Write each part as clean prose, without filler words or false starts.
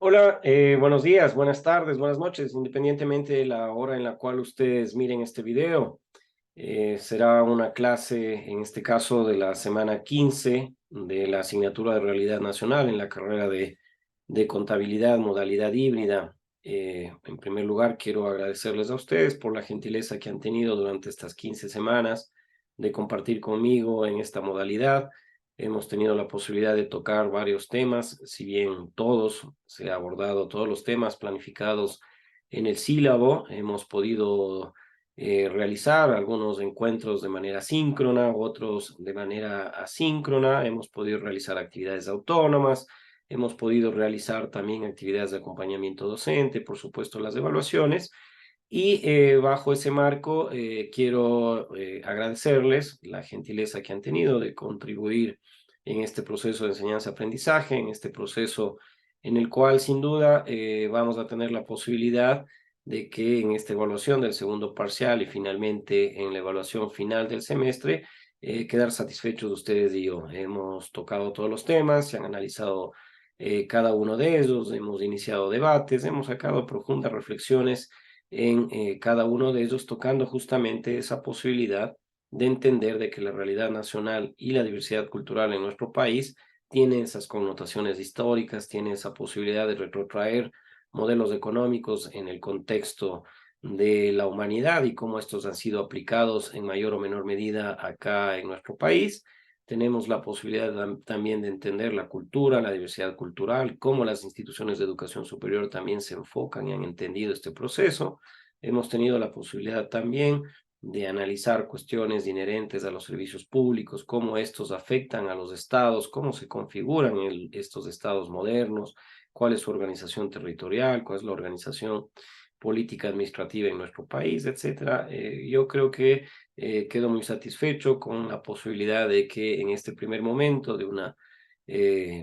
Hola, buenos días, buenas tardes, buenas noches, independientemente de la hora en la cual ustedes miren este video. Será una clase, en este caso, de la semana 15 de la asignatura de Realidad Nacional en la carrera de Contabilidad, modalidad híbrida. En primer lugar, quiero agradecerles a ustedes por la gentileza que han tenido durante estas 15 semanas de compartir conmigo en esta modalidad. Hemos tenido la posibilidad de tocar varios temas, si bien todos, se ha abordado todos los temas planificados en el sílabo. Hemos podido realizar algunos encuentros de manera síncrona, otros de manera asíncrona. Hemos podido realizar actividades autónomas, hemos podido realizar también actividades de acompañamiento docente, por supuesto las evaluaciones. Y bajo ese marco quiero agradecerles la gentileza que han tenido de contribuir en este proceso de enseñanza-aprendizaje, en este proceso en el cual sin duda vamos a tener la posibilidad de que en esta evaluación del segundo parcial y finalmente en la evaluación final del semestre, quedar satisfechos de ustedes y yo. Hemos tocado todos los temas, se han analizado cada uno de ellos, hemos iniciado debates, hemos sacado profundas reflexiones en cada uno de ellos, tocando justamente esa posibilidad de entender de que la realidad nacional y la diversidad cultural en nuestro país tiene esas connotaciones históricas, tiene esa posibilidad de retrotraer modelos económicos en el contexto de la humanidad y cómo estos han sido aplicados en mayor o menor medida acá en nuestro país. Tenemos la posibilidad también de entender la cultura, la diversidad cultural, cómo las instituciones de educación superior también se enfocan y han entendido este proceso. Hemos tenido la posibilidad también de analizar cuestiones inherentes a los servicios públicos, cómo estos afectan a los estados, cómo se configuran estos estados modernos, cuál es su organización territorial, cuál es la organización política administrativa en nuestro país, etcétera. Yo creo que quedo muy satisfecho con la posibilidad de que en este primer momento de una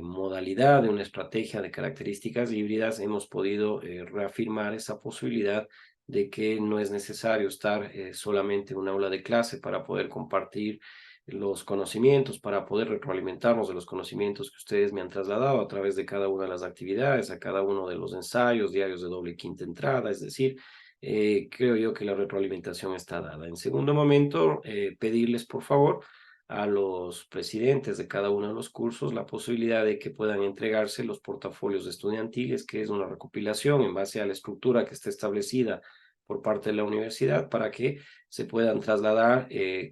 modalidad, de una estrategia de características híbridas, hemos podido reafirmar esa posibilidad de que no es necesario estar solamente en un aula de clase para poder compartir los conocimientos, para poder retroalimentarnos de los conocimientos que ustedes me han trasladado a través de cada una de las actividades, a cada uno de los ensayos, diarios de doble y quinta entrada. Es decir, creo yo que la retroalimentación está dada. En segundo momento, pedirles por favor a los presidentes de cada uno de los cursos la posibilidad de que puedan entregarse los portafolios estudiantiles, que es una recopilación en base a la estructura que está establecida por parte de la universidad para que se puedan trasladar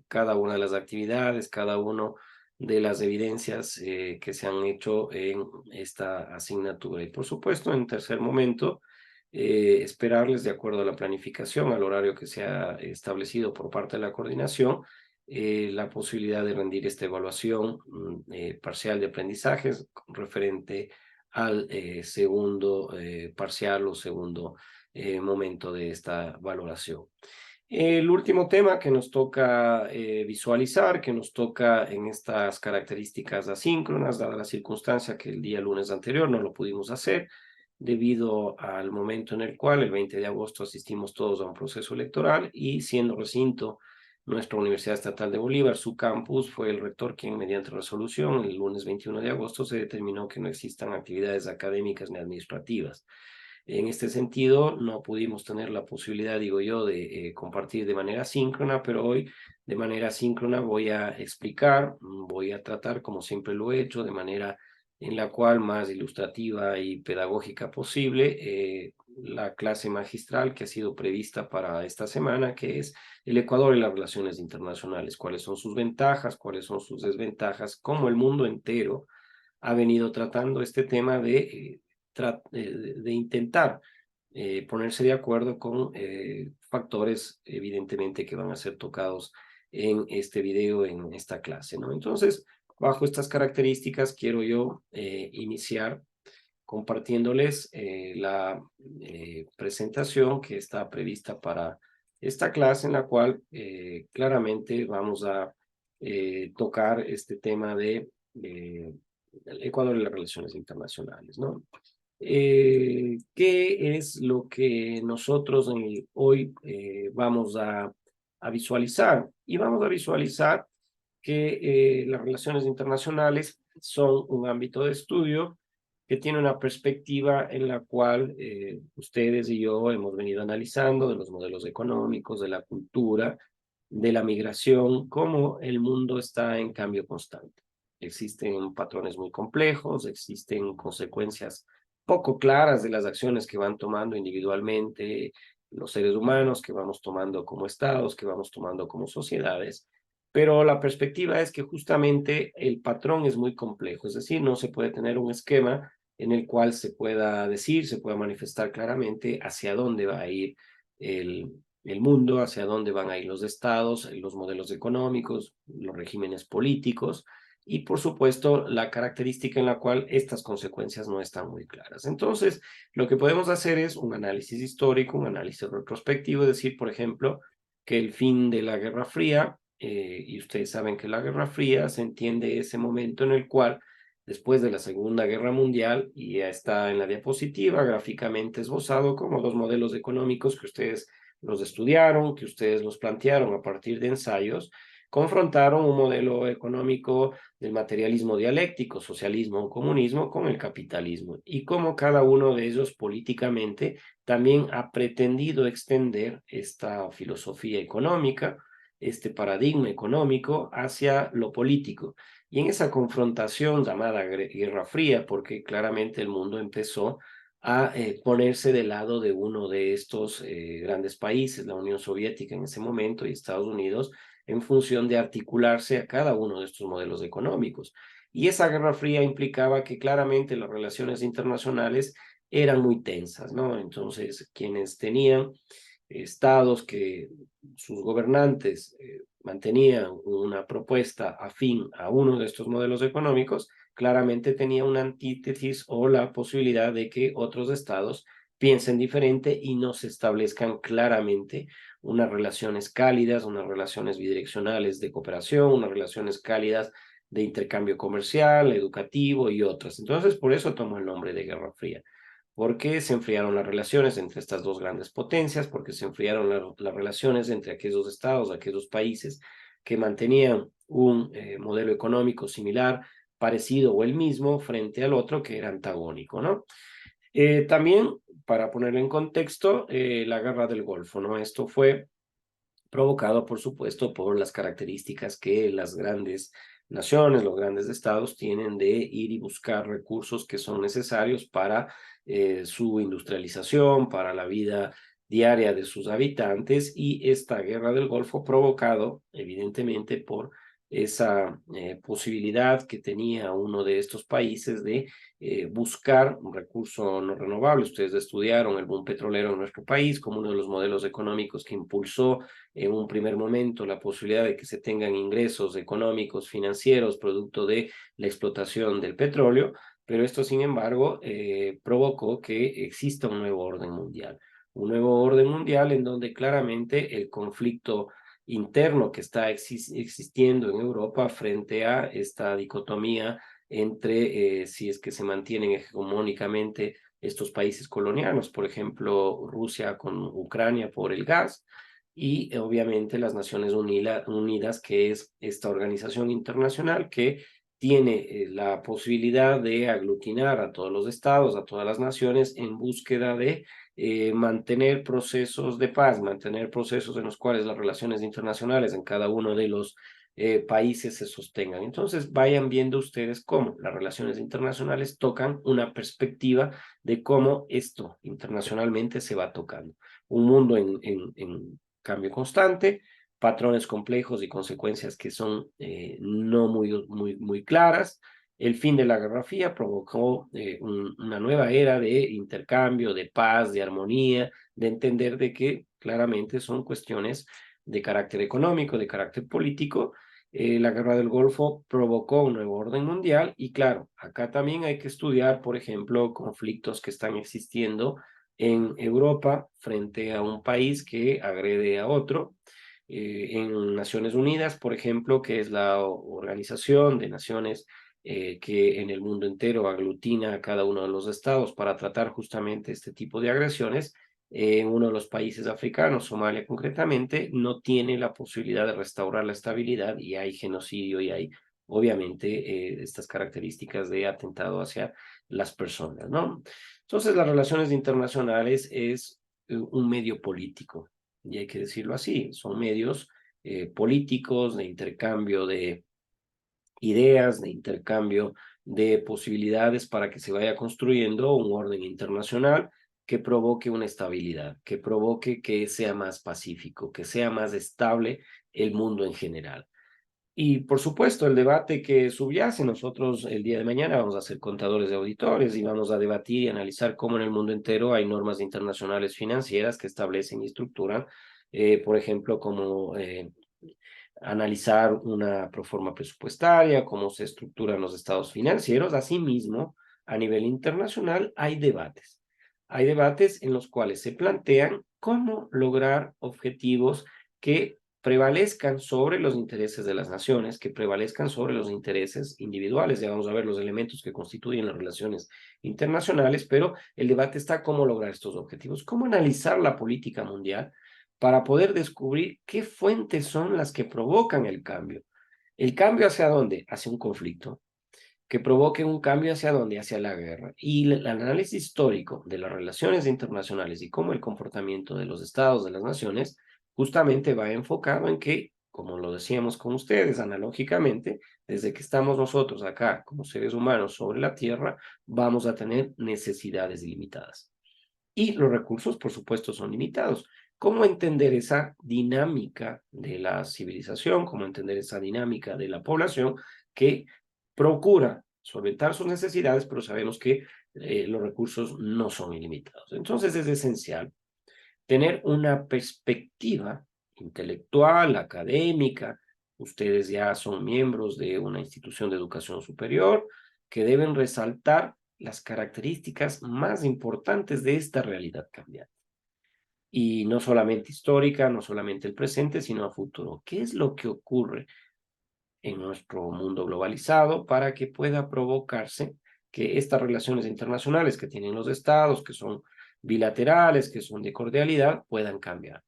cada una de las actividades, cada uno de las evidencias que se han hecho en esta asignatura. Y por supuesto, en tercer momento, esperarles de acuerdo a la planificación, al horario que se ha establecido por parte de la coordinación, la posibilidad de rendir esta evaluación parcial de aprendizajes referente al segundo parcial o segundo momento de esta valoración. El último tema que nos toca visualizar, que nos toca en estas características asíncronas, dada la circunstancia que el día lunes anterior no lo pudimos hacer, debido al momento en el cual, el 20 de agosto, asistimos todos a un proceso electoral y siendo recinto nuestra Universidad Estatal de Bolívar, su campus, fue el rector quien, mediante resolución, el lunes 21 de agosto, se determinó que no existan actividades académicas ni administrativas. En este sentido, no pudimos tener la posibilidad, digo yo, de compartir de manera síncrona, pero hoy de manera síncrona voy a explicar, voy a tratar, como siempre lo he hecho, de manera en la cual más ilustrativa y pedagógica posible, la clase magistral que ha sido prevista para esta semana, que es el Ecuador y las relaciones internacionales, cuáles son sus ventajas, cuáles son sus desventajas, cómo el mundo entero ha venido tratando este tema de intentar ponerse de acuerdo con factores evidentemente que van a ser tocados en este video, en esta clase, ¿no? Entonces, bajo estas características quiero yo iniciar compartiéndoles la presentación que está prevista para esta clase, en la cual claramente vamos a tocar este tema de el Ecuador y las relaciones internacionales, ¿no? ¿Qué es lo que nosotros hoy vamos a visualizar? Y vamos a visualizar que las relaciones internacionales son un ámbito de estudio que tiene una perspectiva en la cual ustedes y yo hemos venido analizando de los modelos económicos, de la cultura, de la migración, cómo el mundo está en cambio constante. Existen patrones muy complejos, existen consecuencias poco claras de las acciones que van tomando individualmente los seres humanos, que vamos tomando como estados, que vamos tomando como sociedades, pero la perspectiva es que justamente el patrón es muy complejo, es decir, no se puede tener un esquema en el cual se pueda decir, se pueda manifestar claramente hacia dónde va a ir el mundo, hacia dónde van a ir los estados, los modelos económicos, los regímenes políticos y, por supuesto, la característica en la cual estas consecuencias no están muy claras. Entonces, lo que podemos hacer es un análisis histórico, un análisis retrospectivo, es decir, por ejemplo, que el fin de la Guerra Fría, y ustedes saben que la Guerra Fría se entiende ese momento en el cual después de la Segunda Guerra Mundial, y ya está en la diapositiva gráficamente esbozado como dos modelos económicos que ustedes los estudiaron, que ustedes los plantearon a partir de ensayos, confrontaron un modelo económico del materialismo dialéctico, socialismo o comunismo, con el capitalismo, y cómo cada uno de ellos políticamente también ha pretendido extender esta filosofía económica, este paradigma económico hacia lo político. Y en esa confrontación llamada Guerra Fría, porque claramente el mundo empezó a ponerse del lado de uno de estos grandes países, la Unión Soviética en ese momento y Estados Unidos, en función de articularse a cada uno de estos modelos económicos. Y esa Guerra Fría implicaba que claramente las relaciones internacionales eran muy tensas, ¿no? Entonces, quienes tenían estados que sus gobernantes mantenían una propuesta afín a uno de estos modelos económicos, claramente tenía una antítesis o la posibilidad de que otros estados piensen diferente y no se establezcan claramente unas relaciones cálidas, unas relaciones bidireccionales de cooperación, unas relaciones cálidas de intercambio comercial, educativo y otras. Entonces, por eso tomó el nombre de Guerra Fría, porque se enfriaron las relaciones entre estas dos grandes potencias, porque se enfriaron las relaciones entre aquellos estados, aquellos países que mantenían un modelo económico similar, parecido o el mismo frente al otro que era antagónico, ¿no? También, para ponerlo en contexto, la guerra del Golfo, ¿no? Esto fue provocado, por supuesto, por las características que las grandes naciones, los grandes estados tienen de ir y buscar recursos que son necesarios para su industrialización, para la vida diaria de sus habitantes, y esta guerra del Golfo provocado, evidentemente, por esa posibilidad que tenía uno de estos países de buscar un recurso no renovable. Ustedes estudiaron el boom petrolero en nuestro país como uno de los modelos económicos que impulsó en un primer momento la posibilidad de que se tengan ingresos económicos, financieros, producto de la explotación del petróleo, pero esto, sin embargo, provocó que exista un nuevo orden mundial en donde claramente el conflicto interno que está existiendo en Europa frente a esta dicotomía entre si es que se mantienen hegemónicamente estos países coloniales, por ejemplo, Rusia con Ucrania por el gas, y obviamente las Naciones Unidas, que es esta organización internacional que tiene la posibilidad de aglutinar a todos los estados, a todas las naciones, en búsqueda de mantener procesos de paz, mantener procesos en los cuales las relaciones internacionales en cada uno de los países se sostengan. Entonces, vayan viendo ustedes cómo las relaciones internacionales tocan una perspectiva de cómo esto internacionalmente se va tocando. Un mundo en cambio constante, patrones complejos y consecuencias que son no muy claras. El fin de la Guerra Fría provocó una nueva era de intercambio, de paz, de armonía, de entender de que claramente son cuestiones de carácter económico, de carácter político. La Guerra del Golfo provocó un nuevo orden mundial y claro, acá también hay que estudiar, por ejemplo, conflictos que están existiendo en Europa frente a un país que agrede a otro. En Naciones Unidas, por ejemplo, que es la organización de naciones que en el mundo entero aglutina a cada uno de los estados para tratar justamente este tipo de agresiones, en uno de los países africanos, Somalia concretamente, no tiene la posibilidad de restaurar la estabilidad y hay genocidio y hay obviamente estas características de atentado hacia las personas, ¿no? Entonces, las relaciones internacionales es un medio político, y hay que decirlo así, son medios políticos de intercambio de ideas, de intercambio de posibilidades para que se vaya construyendo un orden internacional que provoque una estabilidad, que provoque que sea más pacífico, que sea más estable el mundo en general. Y por supuesto, el debate que subyace, nosotros el día de mañana vamos a ser contadores de auditores y vamos a debatir y analizar cómo en el mundo entero hay normas internacionales financieras que establecen y estructuran, por ejemplo, como analizar una proforma presupuestaria, cómo se estructuran los estados financieros. Asimismo, a nivel internacional hay debates. Hay debates en los cuales se plantean cómo lograr objetivos que prevalezcan sobre los intereses de las naciones, que prevalezcan sobre los intereses individuales. Ya vamos a ver los elementos que constituyen las relaciones internacionales, pero el debate está cómo lograr estos objetivos, cómo analizar la política mundial para poder descubrir qué fuentes son las que provocan el cambio. ¿El cambio hacia dónde? Hacia un conflicto. Que provoque un cambio hacia dónde? Hacia la guerra. Y el análisis histórico de las relaciones internacionales y cómo el comportamiento de los estados, de las naciones, justamente va enfocado en que, como lo decíamos con ustedes analógicamente, desde que estamos nosotros acá como seres humanos sobre la Tierra, vamos a tener necesidades ilimitadas. Y los recursos, por supuesto, son limitados. ¿Cómo entender esa dinámica de la civilización? ¿Cómo entender esa dinámica de la población que procura solventar sus necesidades, pero sabemos que los recursos no son ilimitados? Entonces es esencial tener una perspectiva intelectual, académica. Ustedes ya son miembros de una institución de educación superior que deben resaltar las características más importantes de esta realidad cambiante. Y no solamente histórica, no solamente el presente, sino a futuro. ¿Qué es lo que ocurre en nuestro mundo globalizado para que pueda provocarse que estas relaciones internacionales que tienen los estados, que son bilaterales, que son de cordialidad, puedan cambiar?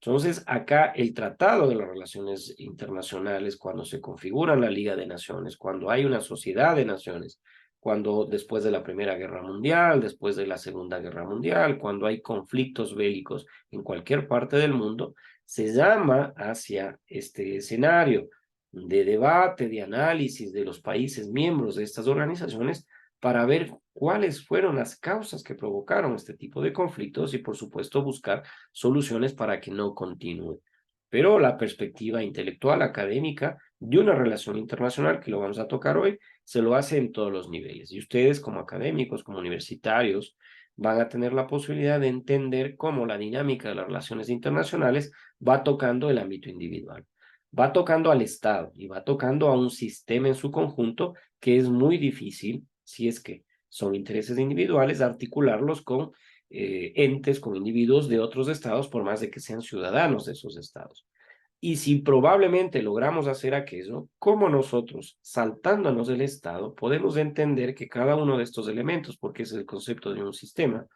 Entonces, acá el Tratado de las Relaciones Internacionales, cuando se configura la Liga de Naciones, cuando hay una sociedad de naciones, cuando después de la Primera Guerra Mundial, después de la Segunda Guerra Mundial, cuando hay conflictos bélicos en cualquier parte del mundo, se llama hacia este escenario de debate, de análisis de los países miembros de estas organizaciones para ver cuáles fueron las causas que provocaron este tipo de conflictos y, por supuesto, buscar soluciones para que no continúe. Pero la perspectiva intelectual, académica, de una relación internacional, que lo vamos a tocar hoy, se lo hace en todos los niveles. Y ustedes, como académicos, como universitarios, van a tener la posibilidad de entender cómo la dinámica de las relaciones internacionales va tocando el ámbito individual, va tocando al Estado y va tocando a un sistema en su conjunto que es muy difícil, si es que son intereses individuales, articularlos con entes, con individuos de otros estados, por más de que sean ciudadanos de esos estados. Y si probablemente logramos hacer aquello, ¿cómo nosotros, saltándonos del Estado, podemos entender que cada uno de estos elementos, porque es el concepto de un sistema,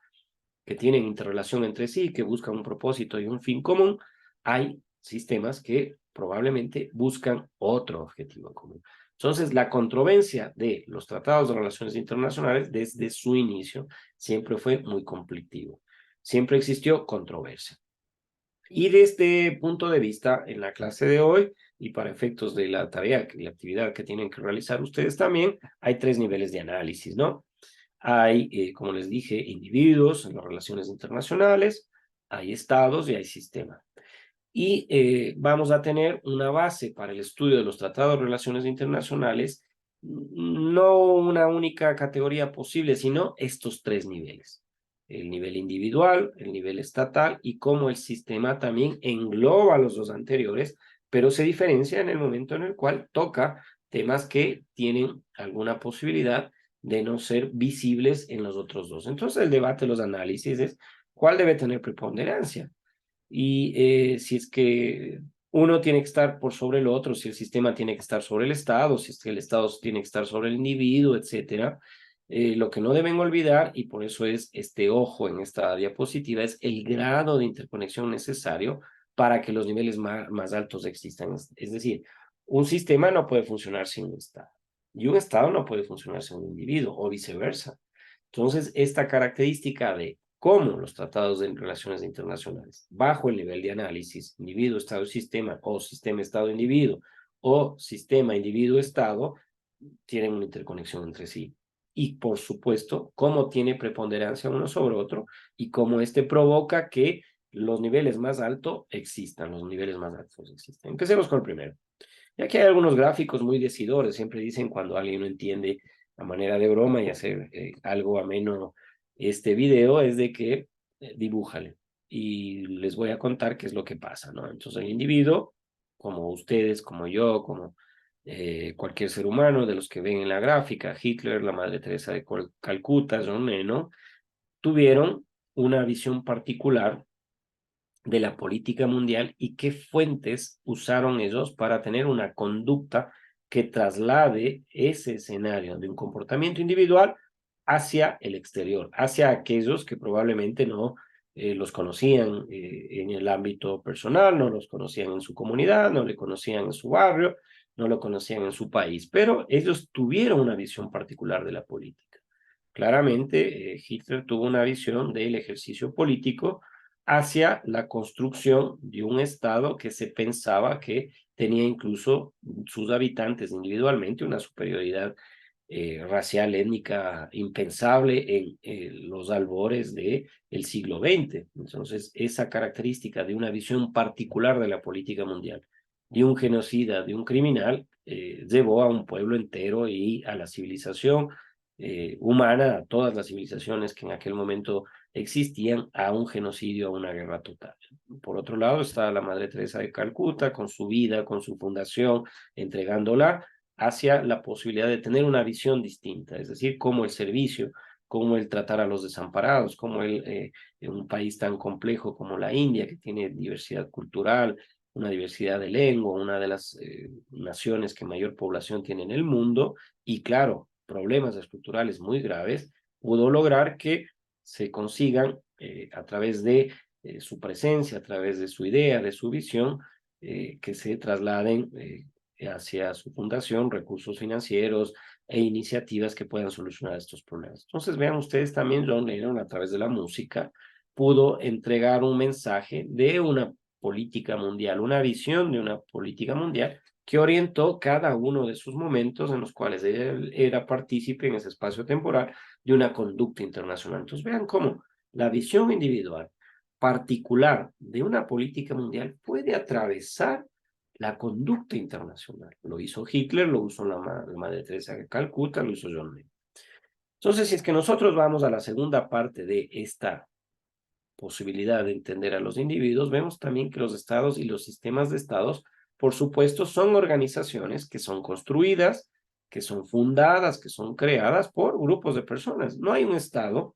que tienen interrelación entre sí, que buscan un propósito y un fin común, hay sistemas que probablemente buscan otro objetivo común? Entonces, la controversia de los tratados de relaciones internacionales desde su inicio siempre fue muy conflictivo. Siempre existió controversia. Y desde este punto de vista, en la clase de hoy, y para efectos de la tarea y la actividad que tienen que realizar ustedes también, hay tres niveles de análisis, ¿no? Hay, como les dije, individuos en las relaciones internacionales, hay estados y hay sistema. Y vamos a tener una base para el estudio de los tratados de relaciones internacionales, no una única categoría posible, sino estos tres niveles. El nivel individual, el nivel estatal y cómo el sistema también engloba los dos anteriores, pero se diferencia en el momento en el cual toca temas que tienen alguna posibilidad de no ser visibles en los otros dos. Entonces el debate, los análisis es cuál debe tener preponderancia y si es que uno tiene que estar por sobre el otro, si el sistema tiene que estar sobre el Estado, si es que el Estado tiene que estar sobre el individuo, etcétera. Lo que no deben olvidar, y por eso es este ojo en esta diapositiva, es el grado de interconexión necesario para que los niveles más altos existan. Es decir, un sistema no puede funcionar sin un Estado. y un Estado no puede funcionar sin un individuo, o viceversa. Entonces, esta característica de cómo los tratados de relaciones internacionales, bajo el nivel de análisis, individuo, Estado, sistema, o sistema, Estado, individuo, o sistema, individuo, Estado, tienen una interconexión entre sí. Y, por supuesto, cómo tiene preponderancia uno sobre otro y cómo este provoca que los niveles más altos existan, los niveles más altos existen. Empecemos con el primero. Y aquí hay algunos gráficos muy decidores, siempre dicen cuando alguien no entiende a manera de broma y hacer algo ameno este video, es de que dibújale. Y les voy a contar qué es lo que pasa, ¿no? Entonces el individuo, como ustedes, como yo, como cualquier ser humano de los que ven en la gráfica, Hitler, la Madre Teresa de Calcuta, John Lennon, tuvieron una visión particular de la política mundial y qué fuentes usaron ellos para tener una conducta que traslade ese escenario de un comportamiento individual hacia el exterior, hacia aquellos que probablemente no los conocían en el ámbito personal, no los conocían en su comunidad, no le conocían en su barrio, no lo conocían en su país, pero ellos tuvieron una visión particular de la política. Claramente, Hitler tuvo una visión del ejercicio político hacia la construcción de un Estado que se pensaba que tenía incluso sus habitantes individualmente una superioridad racial, étnica impensable en los albores del siglo XX. Entonces, esa característica de una visión particular de la política mundial, de un genocida, de un criminal, llevó a un pueblo entero y a la civilización humana, a todas las civilizaciones que en aquel momento existían, a un genocidio, a una guerra total. Por otro lado está la Madre Teresa de Calcuta, con su vida, con su fundación, entregándola hacia la posibilidad de tener una visión distinta, es decir, cómo el servicio, cómo el tratar a los desamparados, cómo en un país tan complejo como la India, que tiene diversidad cultural, una diversidad de lengua, una de las naciones que mayor población tiene en el mundo, y claro, problemas estructurales muy graves, pudo lograr que se consigan a través de su presencia, a través de su idea, de su visión, que se trasladen hacia su fundación recursos financieros e iniciativas que puedan solucionar estos problemas. Entonces vean ustedes también, John Lennon a través de la música pudo entregar un mensaje de una política mundial, una visión de una política mundial que orientó cada uno de sus momentos en los cuales él era partícipe en ese espacio temporal de una conducta internacional. Entonces vean cómo la visión individual particular de una política mundial puede atravesar la conducta internacional. Lo hizo Hitler, lo usó la Madre Teresa de Calcuta, lo hizo John Lennon. Entonces, si es que nosotros vamos a la segunda parte de esta posibilidad de entender a los individuos, vemos también que los estados y los sistemas de estados, por supuesto, son organizaciones que son construidas, que son fundadas, que son creadas por grupos de personas. No hay un estado,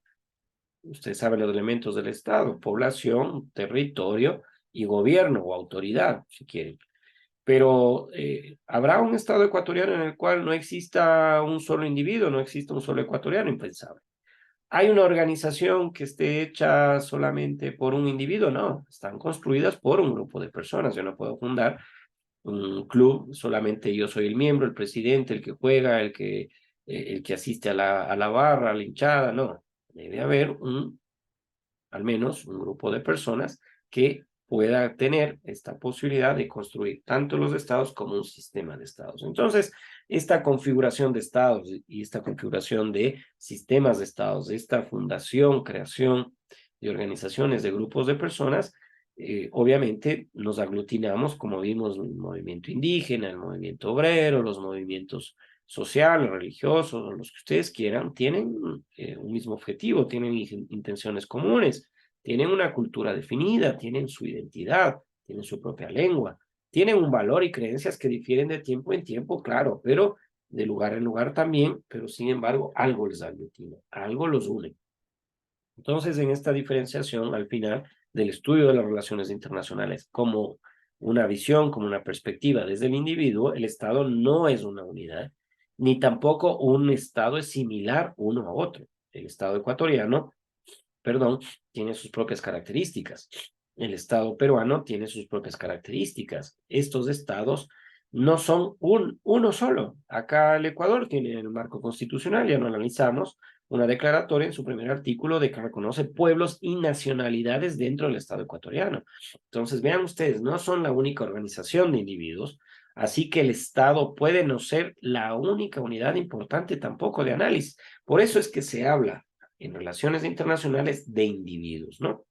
usted sabe los elementos del estado, población, territorio y gobierno o autoridad, si quieren. Pero ¿habrá un estado ecuatoriano en el cual no exista un solo individuo, no exista un solo ecuatoriano? Impensable. ¿Hay una organización que esté hecha solamente por un individuo? No, están construidas por un grupo de personas. Yo no puedo fundar un club, solamente yo soy el miembro, el presidente, el que juega, el que asiste a la barra, a la hinchada, no. Debe haber al menos un grupo de personas que pueda tener esta posibilidad de construir tanto los estados como un sistema de estados. Entonces, esta configuración de estados y esta configuración de sistemas de estados, esta fundación, creación de organizaciones, de grupos de personas, obviamente nos aglutinamos, como vimos, el movimiento indígena, el movimiento obrero, los movimientos sociales, religiosos, los que ustedes quieran, tienen un mismo objetivo, tienen intenciones comunes, tienen una cultura definida, tienen su identidad, tienen su propia lengua, tienen un valor y creencias que difieren de tiempo en tiempo, claro, pero de lugar en lugar también, pero sin embargo algo les aglutina, algo los une. Entonces, en esta diferenciación, al final del estudio de las relaciones internacionales como una visión, como una perspectiva desde el individuo, el Estado no es una unidad, ni tampoco un Estado es similar uno a otro. El Estado ecuatoriano, perdón, tiene sus propias características. El Estado peruano tiene sus propias características. Estos estados no son uno solo. Acá el Ecuador tiene el marco constitucional, ya lo analizamos, una declaratoria en su primer artículo de que reconoce pueblos y nacionalidades dentro del Estado ecuatoriano. Entonces, vean ustedes, no son la única organización de individuos, así que el Estado puede no ser la única unidad importante tampoco de análisis. Por eso es que se habla en relaciones internacionales de individuos, ¿no?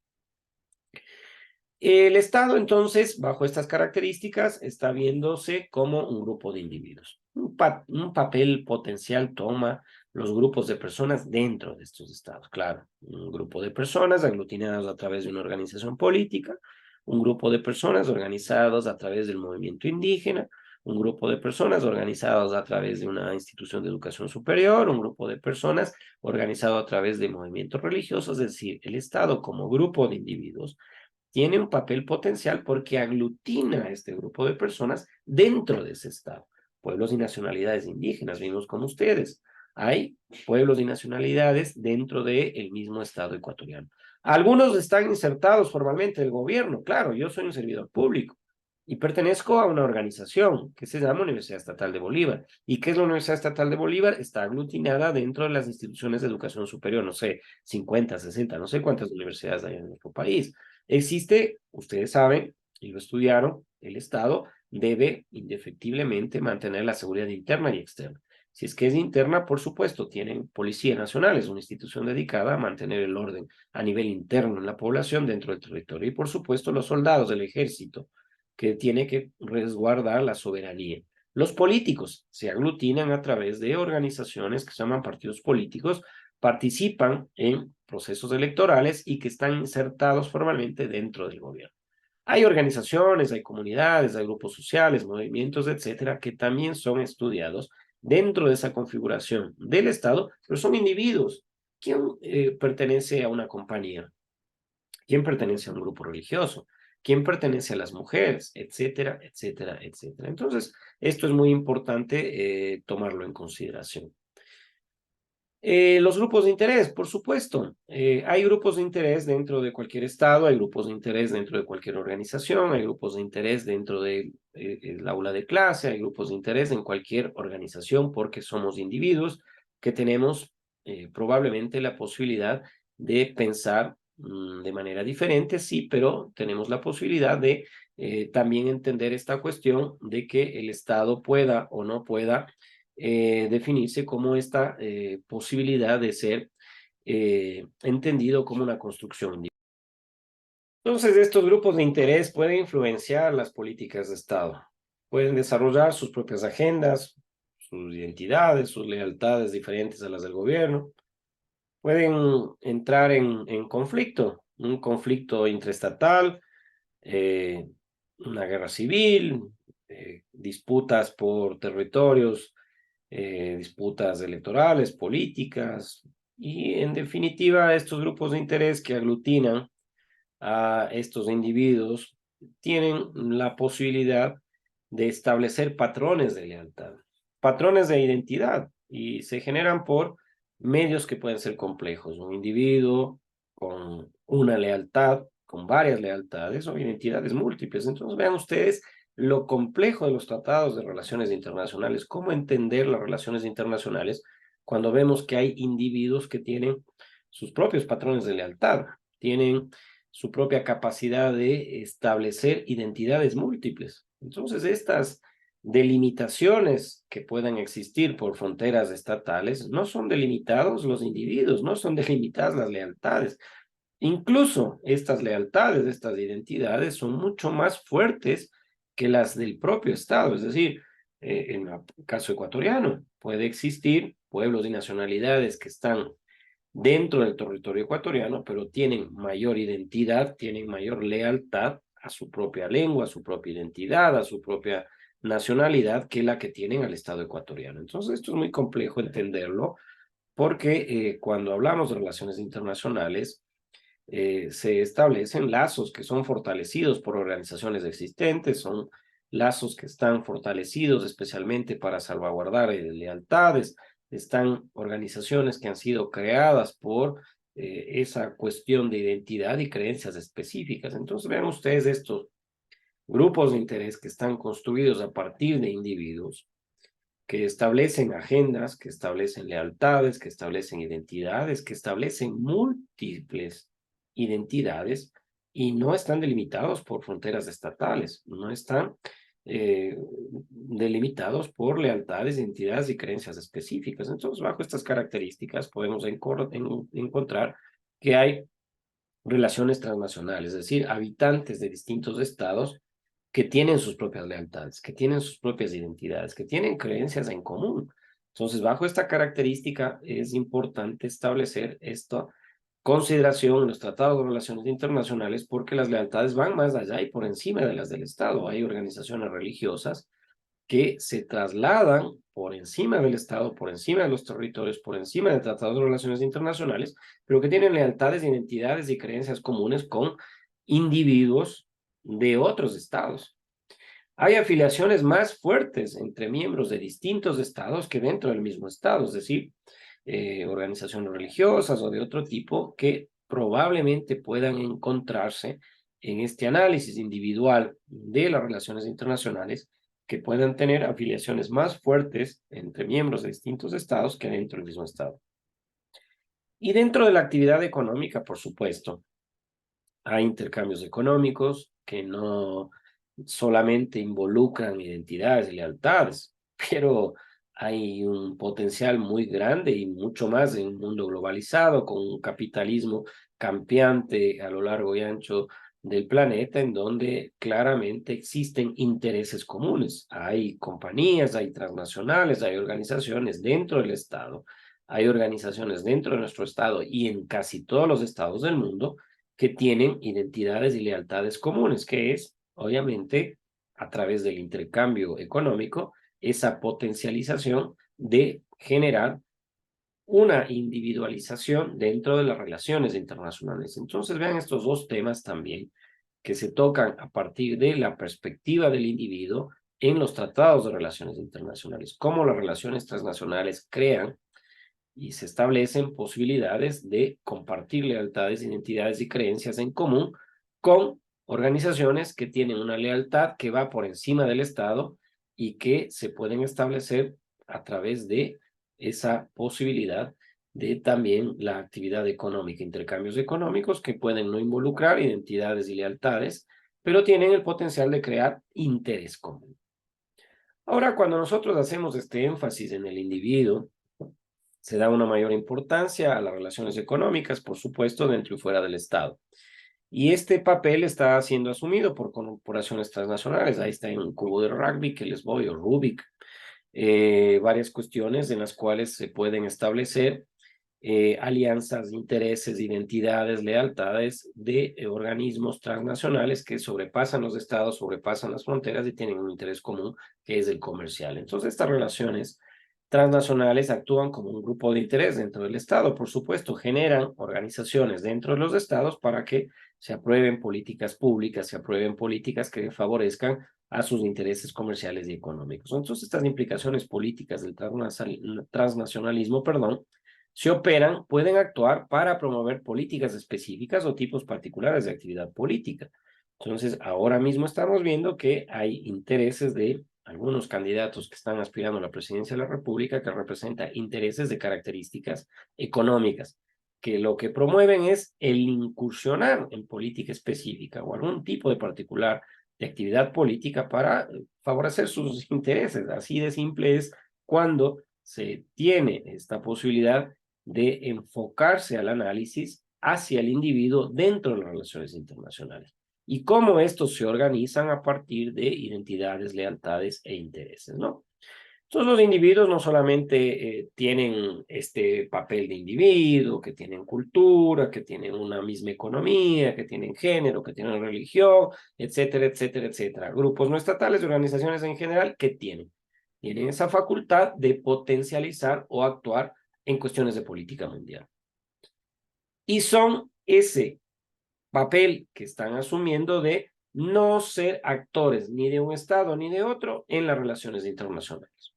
El Estado, entonces, bajo estas características, está viéndose como un grupo de individuos. Un papel potencial toma los grupos de personas dentro de estos estados. Claro, un grupo de personas aglutinadas a través de una organización política, un grupo de personas organizados a través del movimiento indígena, un grupo de personas organizados a través de una institución de educación superior, un grupo de personas organizado a través de movimientos religiosos, es decir, el Estado como grupo de individuos tiene un papel potencial porque aglutina a este grupo de personas dentro de ese Estado. Pueblos y nacionalidades indígenas, vimos con ustedes. Hay pueblos y nacionalidades dentro del mismo Estado ecuatoriano. Algunos están insertados formalmente en el gobierno. Claro, yo soy un servidor público y pertenezco a una organización que se llama Universidad Estatal de Bolívar. ¿Y qué es la Universidad Estatal de Bolívar? Está aglutinada dentro de las instituciones de educación superior, no sé, 50, 60, no sé cuántas universidades hay en nuestro país. Existe, ustedes saben, y lo estudiaron, el Estado debe indefectiblemente mantener la seguridad interna y externa. Si es que es interna, por supuesto, tienen Policía Nacional, es una institución dedicada a mantener el orden a nivel interno en la población dentro del territorio. Y por supuesto, los soldados del ejército, que tiene que resguardar la soberanía. Los políticos se aglutinan a través de organizaciones que se llaman partidos políticos, participan en procesos electorales y que están insertados formalmente dentro del gobierno. Hay organizaciones, hay comunidades, hay grupos sociales, movimientos, etcétera, que también son estudiados dentro de esa configuración del Estado, pero son individuos. ¿Quién pertenece a una compañía? ¿Quién pertenece a un grupo religioso? ¿Quién pertenece a las mujeres? Etcétera, etcétera, etcétera. Entonces, esto es muy importante tomarlo en consideración. Los grupos de interés, por supuesto. Hay grupos de interés dentro de cualquier estado, hay grupos de interés dentro de cualquier organización, hay grupos de interés dentro del aula de clase, hay grupos de interés en cualquier organización porque somos individuos que tenemos probablemente la posibilidad de pensar de manera diferente, sí, pero tenemos la posibilidad de también entender esta cuestión de que el Estado pueda o no pueda definirse como esta posibilidad de ser entendido como una construcción individual. Entonces, estos grupos de interés pueden influenciar las políticas de Estado, pueden desarrollar sus propias agendas, sus identidades, sus lealtades diferentes a las del gobierno, pueden entrar en conflicto, un conflicto intraestatal, eh, una guerra civil, disputas por territorios, disputas electorales, políticas, y en definitiva estos grupos de interés que aglutinan a estos individuos tienen la posibilidad de establecer patrones de lealtad, patrones de identidad, y se generan por medios que pueden ser complejos. Un individuo con una lealtad, con varias lealtades o identidades múltiples. Entonces vean ustedes lo complejo de los tratados de relaciones internacionales, cómo entender las relaciones internacionales cuando vemos que hay individuos que tienen sus propios patrones de lealtad, tienen su propia capacidad de establecer identidades múltiples. Entonces, estas delimitaciones que puedan existir por fronteras estatales no son delimitados los individuos, no son delimitadas las lealtades. Incluso estas lealtades, estas identidades son mucho más fuertes que las del propio Estado. Es decir, en el caso ecuatoriano puede existir pueblos y nacionalidades que están dentro del territorio ecuatoriano, pero tienen mayor identidad, tienen mayor lealtad a su propia lengua, a su propia identidad, a su propia nacionalidad que la que tienen al Estado ecuatoriano. Entonces, esto es muy complejo entenderlo porque cuando hablamos de relaciones internacionales, se establecen lazos que son fortalecidos por organizaciones existentes, son lazos que están fortalecidos especialmente para salvaguardar lealtades, están organizaciones que han sido creadas por esa cuestión de identidad y creencias específicas. Entonces vean ustedes estos grupos de interés que están construidos a partir de individuos que establecen agendas, que establecen lealtades, que establecen identidades, que establecen múltiples identidades y no están delimitados por fronteras estatales, no están delimitados por lealtades, identidades y creencias específicas. Entonces, bajo estas características podemos encontrar que hay relaciones transnacionales, es decir, habitantes de distintos estados que tienen sus propias lealtades, que tienen sus propias identidades, que tienen creencias en común. Entonces, bajo esta característica es importante establecer esta consideración en los tratados de relaciones internacionales porque las lealtades van más allá y por encima de las del Estado. Hay organizaciones religiosas que se trasladan por encima del Estado, por encima de los territorios, por encima de tratados de relaciones internacionales, pero que tienen lealtades, identidades y creencias comunes con individuos de otros estados. Hay afiliaciones más fuertes entre miembros de distintos estados que dentro del mismo estado, es decir, organizaciones religiosas o de otro tipo que probablemente puedan encontrarse en este análisis individual de las relaciones internacionales que puedan tener afiliaciones más fuertes entre miembros de distintos estados que dentro del mismo estado. Y dentro de la actividad económica, por supuesto, hay intercambios económicos que no solamente involucran identidades y lealtades, pero hay un potencial muy grande y mucho más en un mundo globalizado, con un capitalismo campeante a lo largo y ancho del planeta, en donde claramente existen intereses comunes. Hay compañías, hay transnacionales, hay organizaciones dentro del Estado, hay organizaciones dentro de nuestro Estado y en casi todos los estados del mundo que tienen identidades y lealtades comunes, que es, obviamente, a través del intercambio económico, esa potencialización de generar una individualización dentro de las relaciones internacionales. Entonces, vean estos dos temas también que se tocan a partir de la perspectiva del individuo en los tratados de relaciones internacionales, cómo las relaciones transnacionales crean y se establecen posibilidades de compartir lealtades, identidades y creencias en común con organizaciones que tienen una lealtad que va por encima del Estado y que se pueden establecer a través de esa posibilidad de también la actividad económica, intercambios económicos que pueden no involucrar identidades y lealtades, pero tienen el potencial de crear interés común. Ahora, cuando nosotros hacemos este énfasis en el individuo, se da una mayor importancia a las relaciones económicas, por supuesto, dentro y fuera del Estado. Y este papel está siendo asumido por corporaciones transnacionales. Ahí está en un cubo de rugby que les voy, o Rubik. Varias cuestiones en las cuales se pueden establecer alianzas, intereses, identidades, lealtades de organismos transnacionales que sobrepasan los estados, sobrepasan las fronteras y tienen un interés común que es el comercial. Entonces, estas relaciones transnacionales actúan como un grupo de interés dentro del Estado, por supuesto, generan organizaciones dentro de los estados para que se aprueben políticas públicas, se aprueben políticas que favorezcan a sus intereses comerciales y económicos. Entonces, estas implicaciones políticas del transnacionalismo, se operan, pueden actuar para promover políticas específicas o tipos particulares de actividad política. Entonces, ahora mismo estamos viendo que hay intereses de algunos candidatos que están aspirando a la presidencia de la República que representa intereses de características económicas, que lo que promueven es el incursionar en política específica o algún tipo de particular de actividad política para favorecer sus intereses. Así de simple es cuando se tiene esta posibilidad de enfocarse al análisis hacia el individuo dentro de las relaciones internacionales y cómo estos se organizan a partir de identidades, lealtades e intereses, ¿no? Entonces los individuos no solamente tienen este papel de individuo, que tienen cultura, que tienen una misma economía, que tienen género, que tienen religión, etcétera, etcétera, etcétera. Grupos no estatales y organizaciones en general que tienen esa facultad de potencializar o actuar en cuestiones de política mundial. Y son ese papel que están asumiendo de no ser actores ni de un Estado ni de otro en las relaciones internacionales.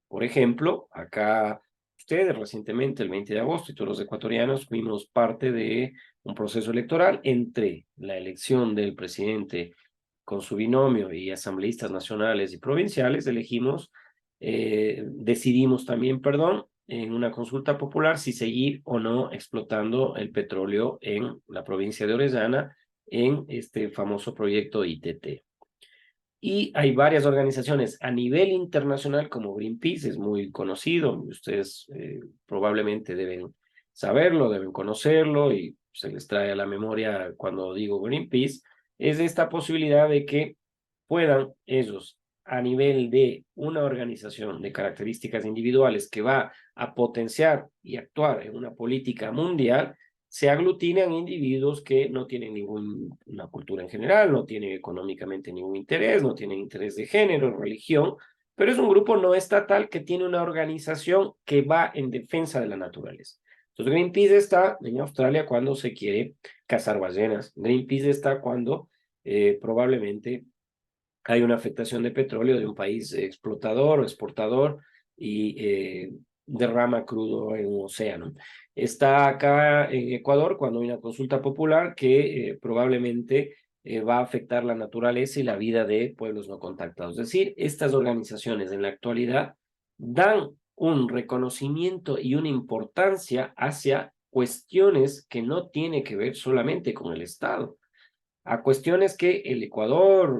Por ejemplo, acá ustedes recientemente, el 20 de agosto, y todos los ecuatorianos fuimos parte de un proceso electoral entre la elección del presidente con su binomio y asambleístas nacionales y provinciales, decidimos también, en una consulta popular si seguir o no explotando el petróleo en la provincia de Orellana en este famoso proyecto ITT. Y hay varias organizaciones a nivel internacional como Greenpeace, es muy conocido, ustedes probablemente deben saberlo, deben conocerlo y se les trae a la memoria cuando digo Greenpeace, es esta posibilidad de que puedan ellos a nivel de una organización de características individuales que va a potenciar y actuar en una política mundial, se aglutinan individuos que no tienen ninguna cultura en general, no tienen económicamente ningún interés, no tienen interés de género, religión, pero es un grupo no estatal que tiene una organización que va en defensa de la naturaleza. Entonces Greenpeace está en Australia cuando se quiere cazar ballenas. Greenpeace está cuando probablemente hay una afectación de petróleo de un país explotador o exportador y derrama crudo en un océano. Está acá en Ecuador cuando hay una consulta popular que probablemente va a afectar la naturaleza y la vida de pueblos no contactados. Es decir, estas organizaciones en la actualidad dan un reconocimiento y una importancia hacia cuestiones que no tienen que ver solamente con el Estado, a cuestiones que el Ecuador,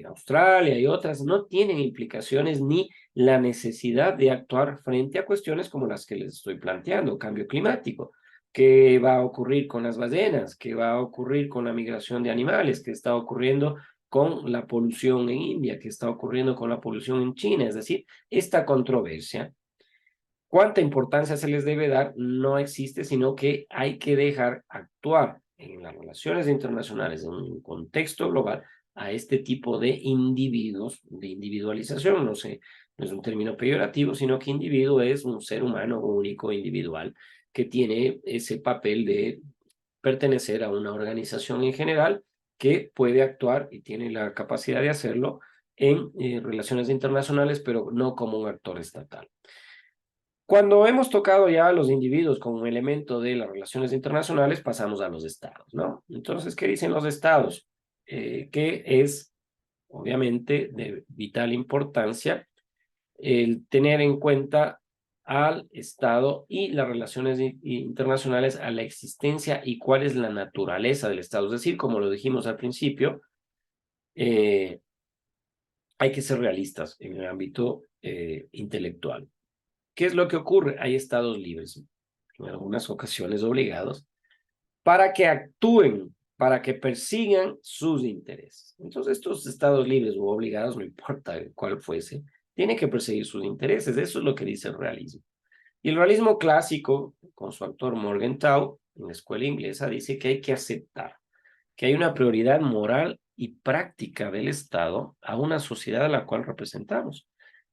Australia y otras no tienen implicaciones ni la necesidad de actuar frente a cuestiones como las que les estoy planteando, cambio climático, qué va a ocurrir con las ballenas, qué va a ocurrir con la migración de animales, qué está ocurriendo con la polución en India, qué está ocurriendo con la polución en China. Es decir, esta controversia, cuánta importancia se les debe dar, no existe, sino que hay que dejar actuar en las relaciones internacionales, en un contexto global, a este tipo de individuos, de individualización, no sé, no es un término peyorativo, sino que individuo es un ser humano único, individual, que tiene ese papel de pertenecer a una organización en general que puede actuar y tiene la capacidad de hacerlo en relaciones internacionales, pero no como un actor estatal. Cuando hemos tocado ya a los individuos como un elemento de las relaciones internacionales, pasamos a los estados, ¿no? Entonces, ¿qué dicen los estados? Que es, obviamente, de vital importancia el tener en cuenta al Estado y las relaciones internacionales, a la existencia y cuál es la naturaleza del Estado. Es decir, como lo dijimos al principio, hay que ser realistas en el ámbito intelectual. ¿Qué es lo que ocurre? Hay estados libres, en algunas ocasiones obligados, para que actúen, para que persigan sus intereses. Entonces, estos estados libres u obligados, no importa cuál fuese, tienen que perseguir sus intereses. Eso es lo que dice el realismo. Y el realismo clásico, con su autor Morgenthau, en la escuela inglesa, dice que hay que aceptar que hay una prioridad moral y práctica del Estado a una sociedad a la cual representamos.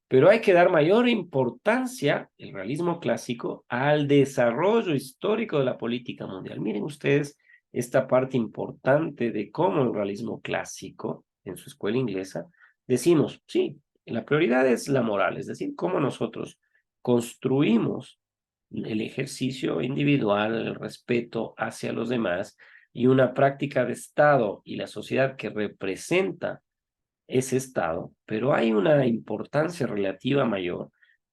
Pero hay que dar mayor importancia, el realismo clásico, al desarrollo histórico de la política mundial. Miren ustedes esta parte importante de cómo el realismo clásico, en su escuela inglesa, decimos, sí, la prioridad es la moral, es decir, cómo nosotros construimos el ejercicio individual, el respeto hacia los demás y una práctica de Estado y la sociedad que representa ese Estado, pero hay una importancia relativa mayor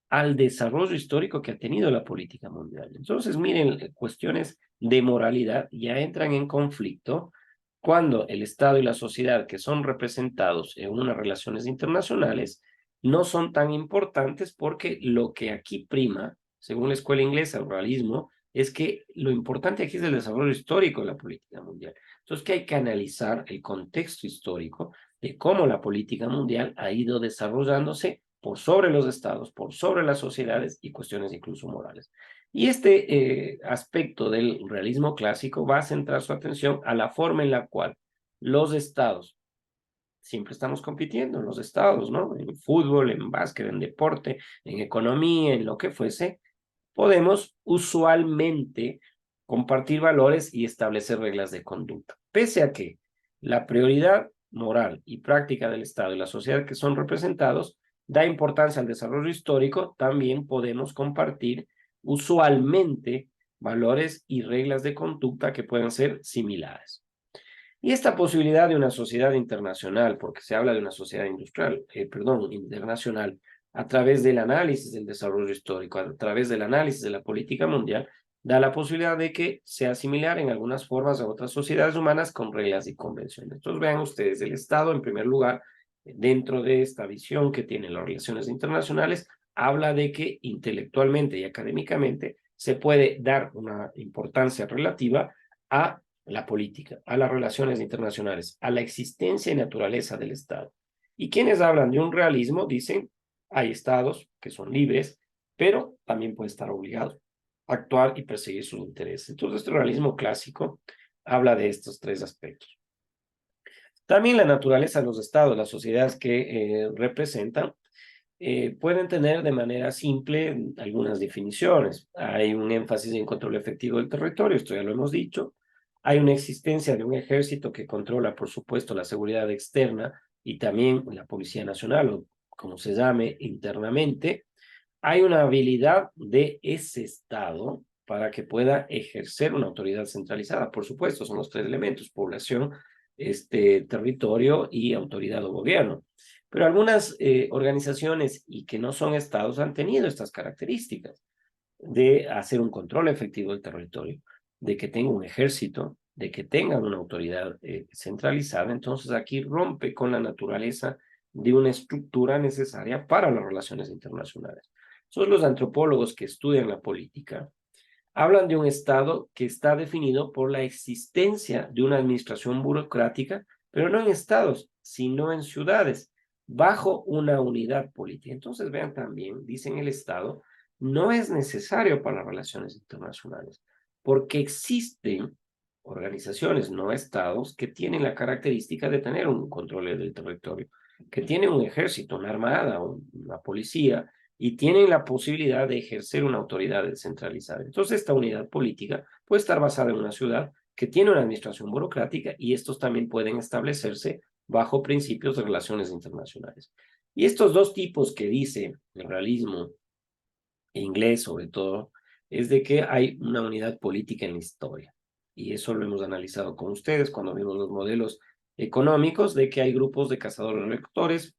al desarrollo histórico que ha tenido la política mundial. Entonces, miren, cuestiones de moralidad ya entran en conflicto cuando el Estado y la sociedad que son representados en unas relaciones internacionales no son tan importantes porque lo que aquí prima, según la escuela inglesa, el realismo, es que lo importante aquí es el desarrollo histórico de la política mundial. Entonces, que hay que analizar el contexto histórico de cómo la política mundial ha ido desarrollándose por sobre los estados, por sobre las sociedades y cuestiones incluso morales. Y este aspecto del realismo clásico va a centrar su atención a la forma en la cual los estados, siempre estamos compitiendo en los estados, ¿no? En fútbol, en básquet, en deporte, en economía, en lo que fuese, podemos usualmente compartir valores y establecer reglas de conducta. Pese a que la prioridad moral y práctica del Estado y la sociedad que son representados da importancia al desarrollo histórico, también podemos compartir usualmente valores y reglas de conducta que pueden ser similares. Y esta posibilidad de una sociedad internacional, porque se habla de una sociedad internacional, a través del análisis del desarrollo histórico, a través del análisis de la política mundial, da la posibilidad de que sea similar en algunas formas a otras sociedades humanas con reglas y convenciones. Entonces vean ustedes, el Estado, en primer lugar, dentro de esta visión que tienen las relaciones internacionales, habla de que intelectualmente y académicamente se puede dar una importancia relativa a la política, a las relaciones internacionales, a la existencia y naturaleza del Estado. Y quienes hablan de un realismo dicen, hay estados que son libres, pero también puede estar obligado a actuar y perseguir sus intereses. Entonces, el realismo clásico habla de estos tres aspectos. También la naturaleza de los estados, las sociedades que representan, pueden tener de manera simple algunas definiciones. Hay un énfasis en control efectivo del territorio, esto ya lo hemos dicho. Hay una existencia de un ejército que controla, por supuesto, la seguridad externa y también la Policía Nacional, o como se llame internamente. Hay una habilidad de ese Estado para que pueda ejercer una autoridad centralizada. Por supuesto, son los tres elementos: población, territorio y autoridad o gobierno. Pero algunas organizaciones y que no son estados han tenido estas características de hacer un control efectivo del territorio, de que tenga un ejército, de que tenga una autoridad centralizada. Entonces aquí rompe con la naturaleza de una estructura necesaria para las relaciones internacionales. Son los antropólogos que estudian la política. Hablan de un Estado que está definido por la existencia de una administración burocrática, pero no en estados, sino en ciudades, bajo una unidad política. Entonces, vean también, dicen el Estado, no es necesario para las relaciones internacionales, porque existen organizaciones, no estados, que tienen la característica de tener un control del territorio, que tienen un ejército, una armada, una policía, y tienen la posibilidad de ejercer una autoridad descentralizada. Entonces, esta unidad política puede estar basada en una ciudad que tiene una administración burocrática y estos también pueden establecerse bajo principios de relaciones internacionales. Y estos dos tipos que dice el realismo inglés, sobre todo, es de que hay una unidad política en la historia. Y eso lo hemos analizado con ustedes cuando vimos los modelos económicos, de que hay grupos de cazadores-recolectores,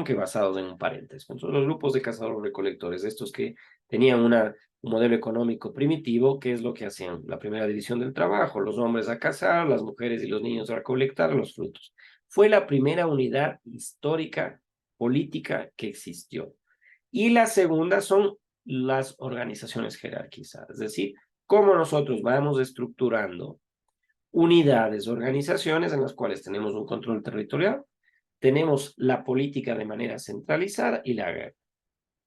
que basados en un parentesco. Entonces, los grupos de cazadores-recolectores, estos que tenían un modelo económico primitivo, ¿qué es lo que hacían? La primera división del trabajo, los hombres a cazar, las mujeres y los niños a recolectar los frutos. Fue la primera unidad histórica política que existió. Y la segunda son las organizaciones jerarquizadas, es decir, cómo nosotros vamos estructurando unidades, organizaciones en las cuales tenemos un control territorial, tenemos la política de manera centralizada y la guerra,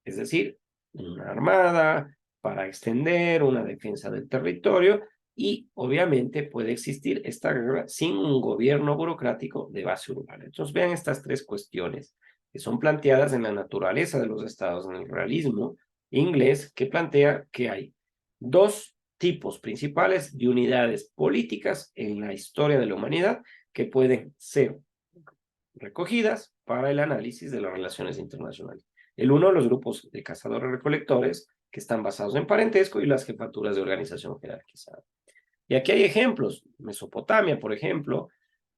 es decir, una armada para extender, una defensa del territorio y obviamente puede existir esta guerra sin un gobierno burocrático de base urbana. Entonces vean estas tres cuestiones que son planteadas en la naturaleza de los estados, en el realismo inglés, que plantea que hay dos tipos principales de unidades políticas en la historia de la humanidad que pueden ser recogidas para el análisis de las relaciones internacionales. El uno, los grupos de cazadores-recolectores, que están basados en parentesco, y las jefaturas de organización jerarquizada. Y aquí hay ejemplos. Mesopotamia, por ejemplo,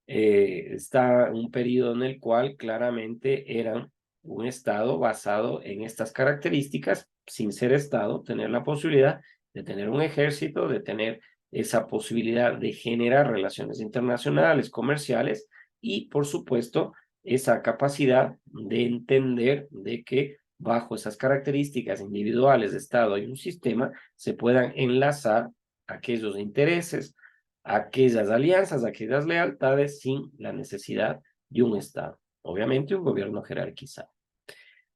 está un periodo en el cual claramente eran un estado basado en estas características, sin ser estado, tener la posibilidad de tener un ejército, de tener esa posibilidad de generar relaciones internacionales, comerciales, y por supuesto esa capacidad de entender de que bajo esas características individuales de estado y un sistema se puedan enlazar aquellos intereses, aquellas alianzas, aquellas lealtades sin la necesidad de un Estado. Obviamente un gobierno jerarquizado.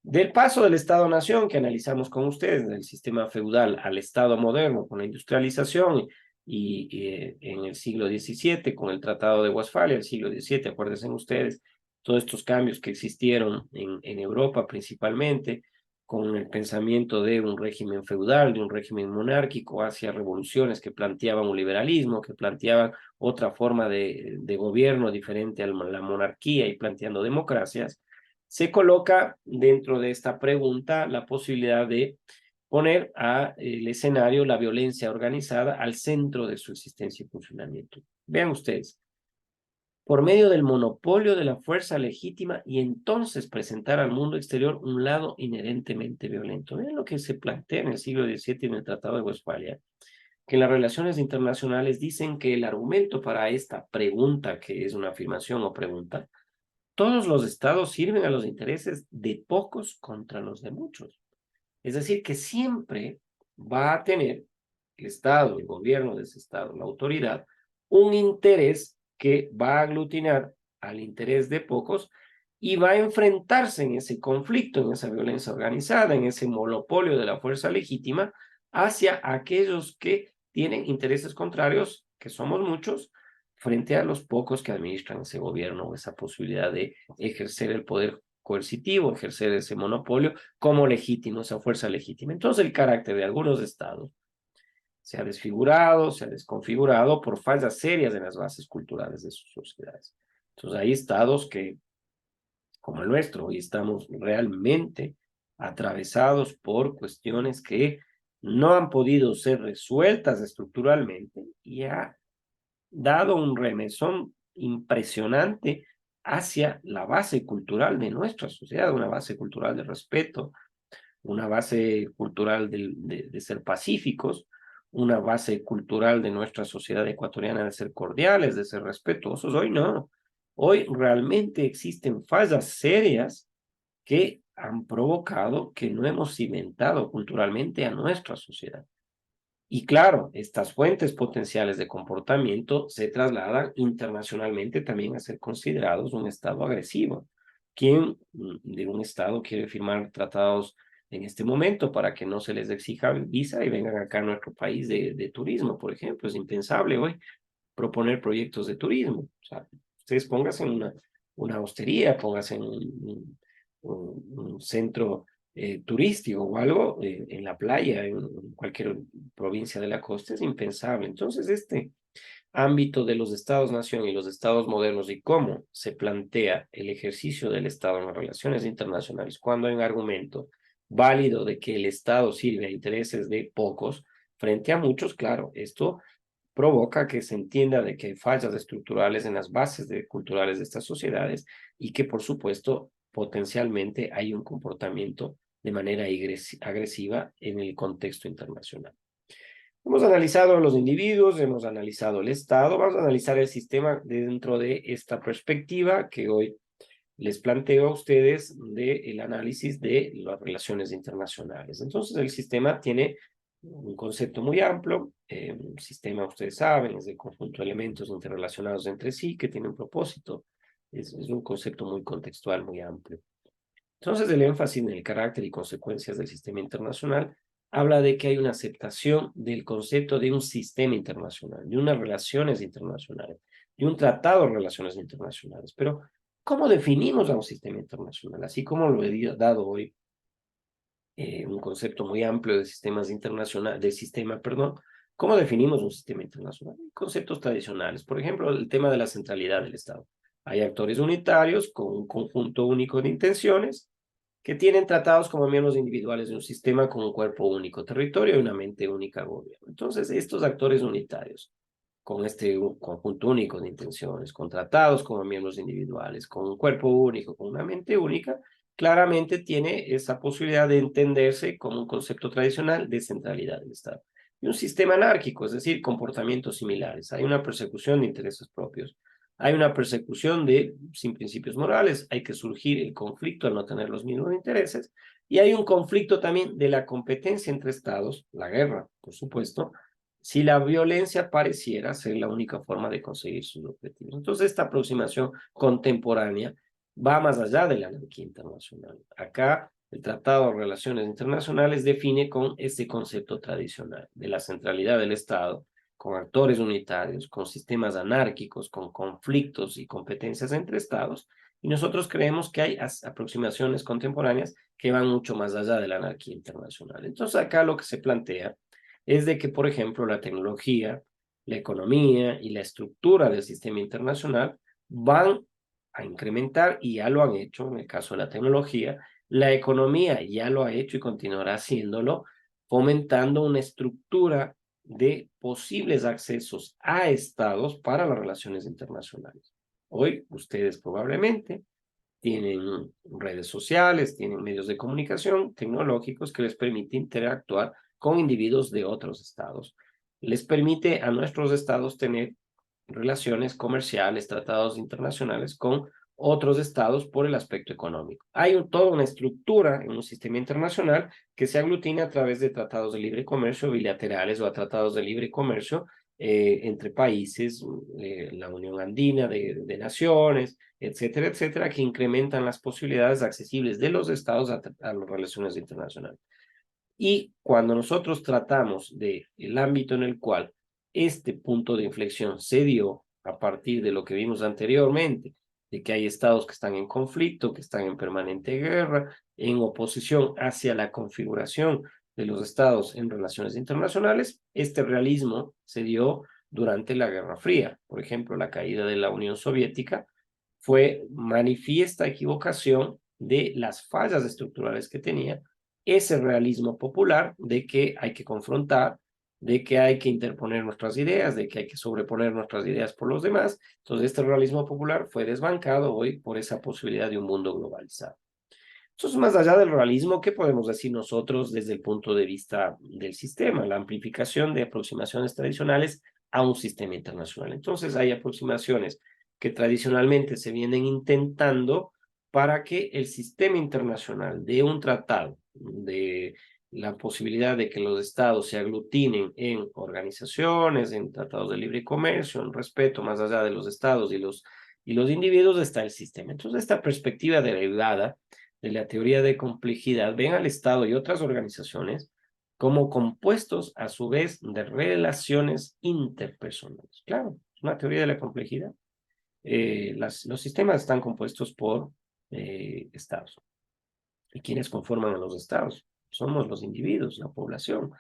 Del paso del Estado-Nación que analizamos con ustedes, del sistema feudal al Estado moderno con la industrialización y en el siglo XVII con el Tratado de Westfalia, el siglo XVII, acuérdense ustedes, todos estos cambios que existieron en Europa principalmente, con el pensamiento de un régimen feudal, de un régimen monárquico, hacia revoluciones que planteaban un liberalismo, que planteaban otra forma de gobierno diferente a la monarquía y planteando democracias. Se coloca dentro de esta pregunta la posibilidad de poner el escenario la violencia organizada al centro de su existencia y funcionamiento. Vean ustedes, por medio del monopolio de la fuerza legítima y entonces presentar al mundo exterior un lado inherentemente violento. Vean lo que se plantea en el siglo XVII en el Tratado de Westfalia, que en las relaciones internacionales dicen que el argumento para esta pregunta, que es una afirmación o pregunta, todos los estados sirven a los intereses de pocos contra los de muchos. Es decir, que siempre va a tener el Estado, el gobierno de ese Estado, la autoridad, un interés que va a aglutinar al interés de pocos y va a enfrentarse en ese conflicto, en esa violencia organizada, en ese monopolio de la fuerza legítima, hacia aquellos que tienen intereses contrarios, que somos muchos, frente a los pocos que administran ese gobierno o esa posibilidad de ejercer el poder coercitivo, ejercer ese monopolio como legítimo, esa fuerza legítima. Entonces el carácter de algunos estados se ha desfigurado, se ha desconfigurado por fallas serias en las bases culturales de sus sociedades. Entonces hay estados que, como el nuestro, hoy estamos realmente atravesados por cuestiones que no han podido ser resueltas estructuralmente y ha dado un remesón impresionante hacia la base cultural de nuestra sociedad, una base cultural de respeto, una base cultural de ser pacíficos, una base cultural de nuestra sociedad ecuatoriana de ser cordiales, de ser respetuosos. Hoy no. Hoy realmente existen fallas serias que han provocado que no hemos cimentado culturalmente a nuestra sociedad. Y claro, estas fuentes potenciales de comportamiento se trasladan internacionalmente también a ser considerados un Estado agresivo. ¿Quién de un Estado quiere firmar tratados en este momento para que no se les exija visa y vengan acá a nuestro país de turismo, por ejemplo? Es impensable hoy proponer proyectos de turismo. O sea, ustedes pónganse en una hostería, pónganse en un centro turístico o algo en la playa, en cualquier provincia de la costa, es impensable. Entonces, este ámbito de los estados-nación y los estados modernos y cómo se plantea el ejercicio del Estado en las relaciones internacionales, cuando hay un argumento válido de que el Estado sirve a intereses de pocos frente a muchos, claro, esto provoca que se entienda de que hay fallas estructurales en las bases culturales de estas sociedades y que, por supuesto, potencialmente hay un comportamiento de manera agresiva en el contexto internacional. Hemos analizado los individuos, hemos analizado el Estado, vamos a analizar el sistema dentro de esta perspectiva que hoy les planteo a ustedes del análisis de las relaciones internacionales. Entonces, el sistema tiene un concepto muy amplio, un sistema, ustedes saben, es el conjunto de elementos interrelacionados entre sí que tienen propósito, es un concepto muy contextual, muy amplio. Entonces, el énfasis en el carácter y consecuencias del sistema internacional habla de que hay una aceptación del concepto de un sistema internacional, de unas relaciones internacionales, de un tratado de relaciones internacionales. Pero, ¿cómo definimos a un sistema internacional? Así como lo he dado hoy, un concepto muy amplio de sistemas internacionales, de sistema, perdón, ¿cómo definimos un sistema internacional? Conceptos tradicionales, por ejemplo, el tema de la centralidad del Estado. Hay actores unitarios con un conjunto único de intenciones que tienen tratados como miembros individuales de un sistema con un cuerpo único, territorio y una mente única gobierno. Entonces, estos actores unitarios, con este conjunto único de intenciones, con tratados como miembros individuales, con un cuerpo único, con una mente única, claramente tiene esa posibilidad de entenderse como un concepto tradicional de centralidad del Estado. Y un sistema anárquico, es decir, comportamientos similares. Hay una persecución de intereses propios. Hay una persecución sin principios morales, hay que surgir el conflicto al no tener los mismos intereses, y hay un conflicto también de la competencia entre estados, la guerra, por supuesto, si la violencia pareciera ser la única forma de conseguir sus objetivos. Entonces, esta aproximación contemporánea va más allá de la anarquía internacional. Acá, el Tratado de Relaciones Internacionales define con este concepto tradicional de la centralidad del Estado, con actores unitarios, con sistemas anárquicos, con conflictos y competencias entre estados, y nosotros creemos que hay aproximaciones contemporáneas que van mucho más allá de la anarquía internacional. Entonces acá lo que se plantea es de que, por ejemplo, la tecnología, la economía y la estructura del sistema internacional van a incrementar, y ya lo han hecho en el caso de la tecnología, la economía ya lo ha hecho y continuará haciéndolo, fomentando una estructura de posibles accesos a estados para las relaciones internacionales. Hoy ustedes probablemente tienen redes sociales, tienen medios de comunicación tecnológicos que les permiten interactuar con individuos de otros estados. Les permite a nuestros estados tener relaciones comerciales, tratados internacionales con otros estados por el aspecto económico. Hay toda una estructura en un sistema internacional que se aglutina a través de tratados de libre comercio bilaterales o a tratados de libre comercio entre países, la Unión Andina de Naciones, etcétera, etcétera, que incrementan las posibilidades accesibles de los estados a las relaciones internacionales. Y cuando nosotros tratamos del ámbito en el cual este punto de inflexión se dio a partir de lo que vimos anteriormente, de que hay estados que están en conflicto, que están en permanente guerra, en oposición hacia la configuración de los estados en relaciones internacionales, este realismo se dio durante la Guerra Fría. Por ejemplo, la caída de la Unión Soviética fue manifiesta equivocación de las fallas estructurales que tenía ese realismo popular de que hay que confrontar, de que hay que interponer nuestras ideas, de que hay que sobreponer nuestras ideas por los demás. Entonces, este realismo popular fue desbancado hoy por esa posibilidad de un mundo globalizado. Entonces, más allá del realismo, ¿qué podemos decir nosotros desde el punto de vista del sistema? La amplificación de aproximaciones tradicionales a un sistema internacional. Entonces, hay aproximaciones que tradicionalmente se vienen intentando para que el sistema internacional de un tratado, de la posibilidad de que los estados se aglutinen en organizaciones, en tratados de libre comercio, en respeto más allá de los estados y los individuos, está el sistema. Entonces, esta perspectiva derivada de la teoría de complejidad ven al Estado y otras organizaciones como compuestos a su vez de relaciones interpersonales. Claro, es una teoría de la complejidad. Los sistemas están compuestos por estados. ¿Y quiénes conforman a los estados? Somos los individuos, la población.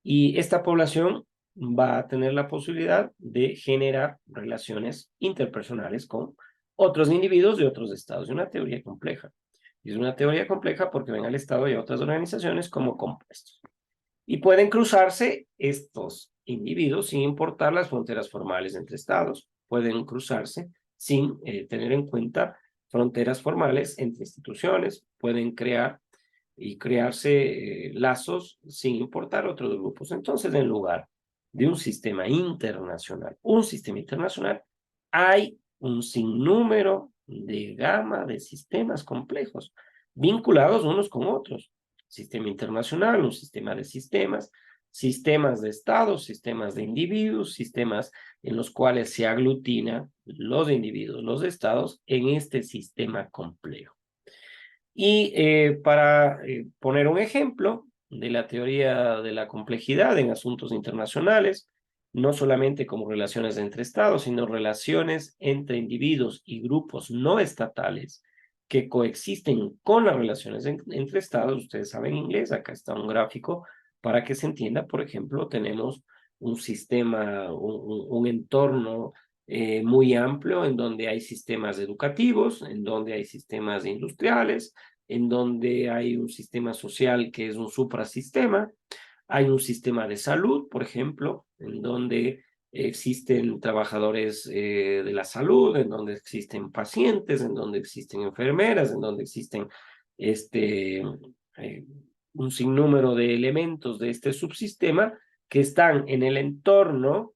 Y esta población va a tener la posibilidad de generar relaciones interpersonales con otros individuos de otros estados. Es una teoría compleja. Y es una teoría compleja porque ven al Estado y a otras organizaciones como compuestos. Y pueden cruzarse estos individuos sin importar las fronteras formales entre estados. Pueden cruzarse sin tener en cuenta fronteras formales entre instituciones. Pueden crear y crearse lazos sin importar otros grupos. Entonces, en lugar de un sistema internacional, hay un sinnúmero de gama de sistemas complejos vinculados unos con otros. Sistema internacional, un sistema de sistemas, sistemas de estados, sistemas de individuos, sistemas en los cuales se aglutinan los individuos, los estados en este sistema complejo. Y para poner un ejemplo de la teoría de la complejidad en asuntos internacionales, no solamente como relaciones entre estados, sino relaciones entre individuos y grupos no estatales que coexisten con las relaciones entre estados. Ustedes saben inglés, acá está un gráfico para que se entienda. Por ejemplo, tenemos un sistema, un entorno muy amplio en donde hay sistemas educativos, en donde hay sistemas industriales, en donde hay un sistema social que es un suprasistema, hay un sistema de salud, por ejemplo, en donde existen trabajadores de la salud, en donde existen pacientes, en donde existen enfermeras, en donde existen un sinnúmero de elementos de este subsistema que están en el entorno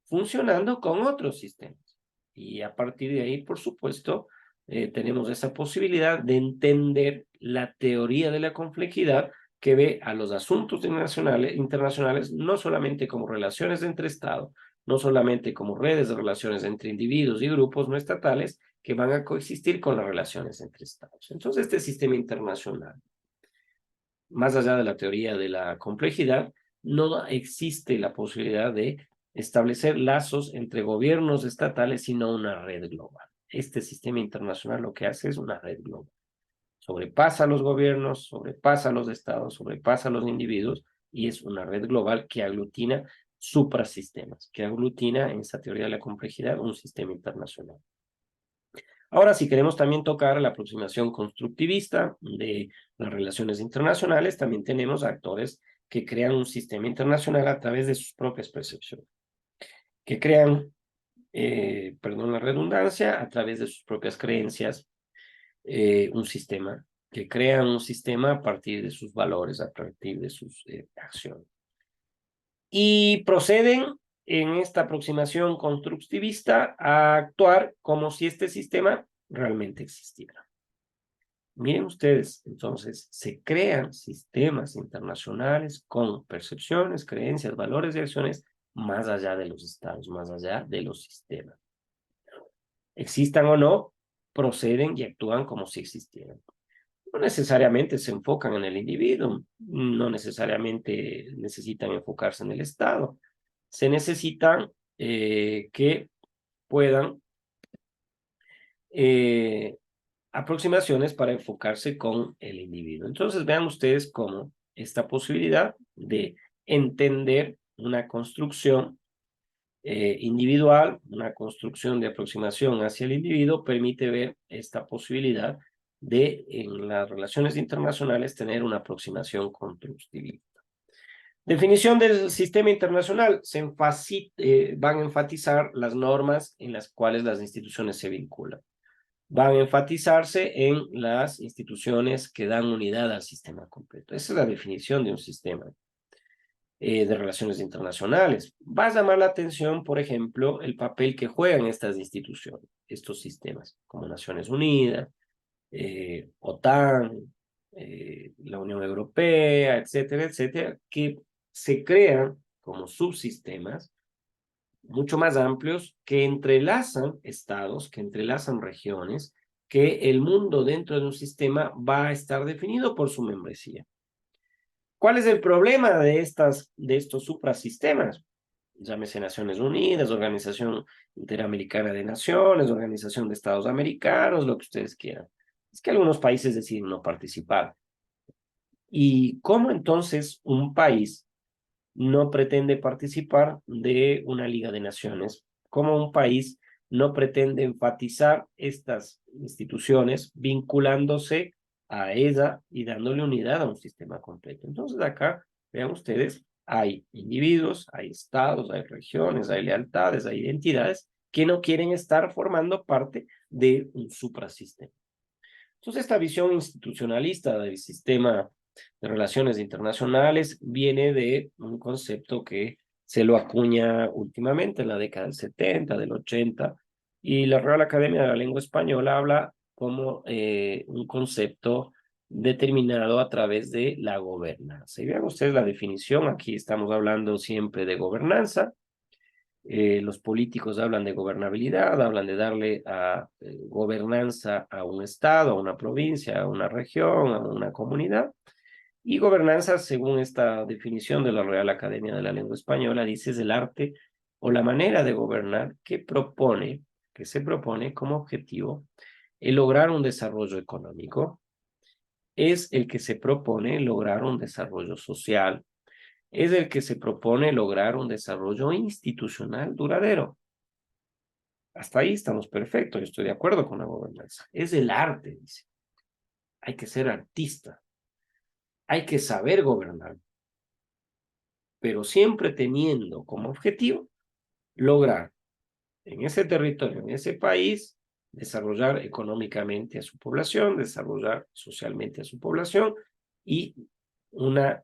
funcionando con otros sistemas. Y a partir de ahí, por supuesto, tenemos esa posibilidad de entender la teoría de la complejidad que ve a los asuntos internacionales no solamente como relaciones entre Estados, no solamente como redes de relaciones entre individuos y grupos no estatales que van a coexistir con las relaciones entre Estados. Entonces, este sistema internacional, más allá de la teoría de la complejidad, no existe la posibilidad de establecer lazos entre gobiernos estatales, sino una red global. Este sistema internacional lo que hace es una red global. Sobrepasa a los gobiernos, sobrepasa a los estados, sobrepasa a los individuos y es una red global que aglutina suprasistemas, que aglutina en esa teoría de la complejidad un sistema internacional. Ahora, si queremos también tocar la aproximación constructivista de las relaciones internacionales, también tenemos actores que crean un sistema internacional a través de sus propias percepciones, que crean perdón la redundancia, a través de sus propias creencias, un sistema, que crean un sistema a partir de sus valores, a partir de sus acciones. Y proceden en esta aproximación constructivista a actuar como si este sistema realmente existiera. Miren ustedes, entonces, se crean sistemas internacionales con percepciones, creencias, valores y acciones más allá de los estados, más allá de los sistemas. Existan o no, proceden y actúan como si existieran. No necesariamente se enfocan en el individuo, no necesariamente necesitan enfocarse en el Estado. Se necesitan que puedan aproximaciones para enfocarse con el individuo. Entonces vean ustedes cómo esta posibilidad de entender una construcción individual, una construcción de aproximación hacia el individuo, permite ver esta posibilidad de en las relaciones internacionales tener una aproximación constructivista. Definición del sistema internacional. Van a enfatizar las normas en las cuales las instituciones se vinculan. Van a enfatizarse en las instituciones que dan unidad al sistema completo. Esa es la definición de un sistema de relaciones internacionales. Va a llamar la atención, por ejemplo, el papel que juegan estas instituciones, estos sistemas, como Naciones Unidas, OTAN, la Unión Europea, etcétera, etcétera, que se crean como subsistemas mucho más amplios que entrelazan estados, que entrelazan regiones, que el mundo dentro de un sistema va a estar definido por su membresía. ¿Cuál es el problema de estos suprasistemas? Llámese Naciones Unidas, Organización Interamericana de Naciones, Organización de Estados Americanos, lo que ustedes quieran. Es que algunos países deciden no participar. ¿Y cómo entonces un país no pretende participar de una Liga de Naciones? ¿Cómo un país no pretende enfatizar estas instituciones vinculándose a ella y dándole unidad a un sistema completo? Entonces acá, vean ustedes, hay individuos, hay estados, hay regiones, hay lealtades, hay identidades que no quieren estar formando parte de un suprasistema. Entonces esta visión institucionalista del sistema de relaciones internacionales viene de un concepto que se lo acuña últimamente en la década del 70, del 80, y la Real Academia de la Lengua Española habla como un concepto determinado a través de la gobernanza. Y vean ustedes la definición, aquí estamos hablando siempre de gobernanza. Los políticos hablan de gobernabilidad, hablan de darle gobernanza a un estado, a una provincia, a una región, a una comunidad. Y gobernanza, según esta definición de la Real Academia de la Lengua Española, dice es el arte o la manera de gobernar que se propone como objetivo el lograr un desarrollo económico, es el que se propone lograr un desarrollo social, es el que se propone lograr un desarrollo institucional duradero. Hasta ahí estamos perfectos, yo estoy de acuerdo con la gobernanza. Es el arte, dice. Hay que ser artista, hay que saber gobernar, pero siempre teniendo como objetivo lograr en ese territorio, en ese país, desarrollar económicamente a su población, desarrollar socialmente a su población y una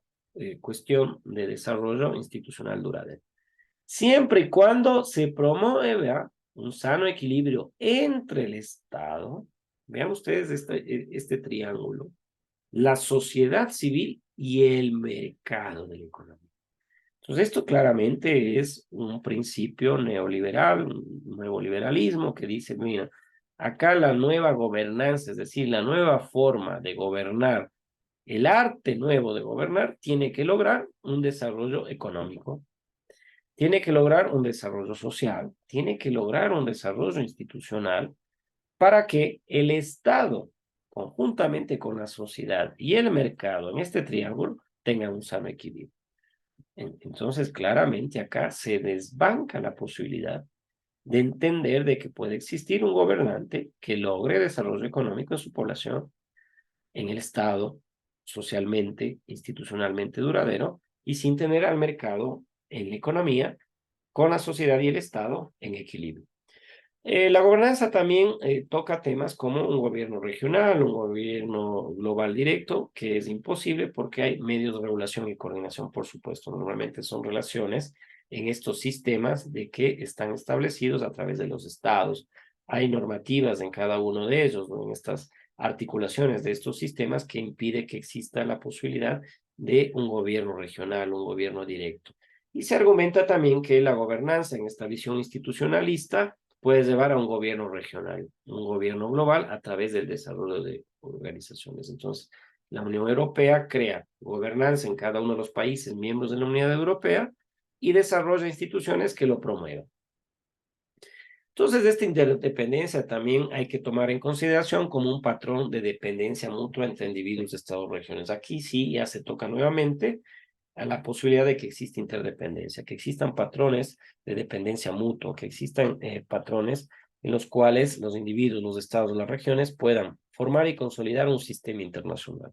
cuestión de desarrollo institucional duradero. Siempre y cuando se promueva un sano equilibrio entre el Estado, vean ustedes este triángulo, la sociedad civil y el mercado de la economía. Entonces, esto claramente es un principio neoliberal, un nuevo liberalismo que dice, mira, acá la nueva gobernanza, es decir, la nueva forma de gobernar, el arte nuevo de gobernar, tiene que lograr un desarrollo económico, tiene que lograr un desarrollo social, tiene que lograr un desarrollo institucional para que el Estado, conjuntamente con la sociedad y el mercado en este triángulo, tengan un sano equilibrio. Entonces, claramente acá se desbanca la posibilidad de entender de que puede existir un gobernante que logre desarrollo económico en su población, en el Estado, socialmente, institucionalmente duradero, y sin tener al mercado en la economía, con la sociedad y el Estado en equilibrio. La gobernanza también toca temas como un gobierno regional, un gobierno global directo, que es imposible porque hay medios de regulación y coordinación, por supuesto. Normalmente son relaciones en estos sistemas de que están establecidos a través de los estados. Hay normativas en cada uno de ellos, ¿no? En estas articulaciones de estos sistemas que impide que exista la posibilidad de un gobierno regional, un gobierno directo. Y se argumenta también que la gobernanza en esta visión institucionalista puede llevar a un gobierno regional, un gobierno global a través del desarrollo de organizaciones. Entonces, la Unión Europea crea gobernanza en cada uno de los países miembros de la Unión Europea y desarrolla instituciones que lo promuevan. Entonces, esta interdependencia también hay que tomar en consideración como un patrón de dependencia mutua entre individuos de estados regiones. Aquí sí ya se toca nuevamente a la posibilidad de que exista interdependencia, que existan patrones de dependencia mutua, que existan patrones en los cuales los individuos, los estados, las regiones puedan formar y consolidar un sistema internacional.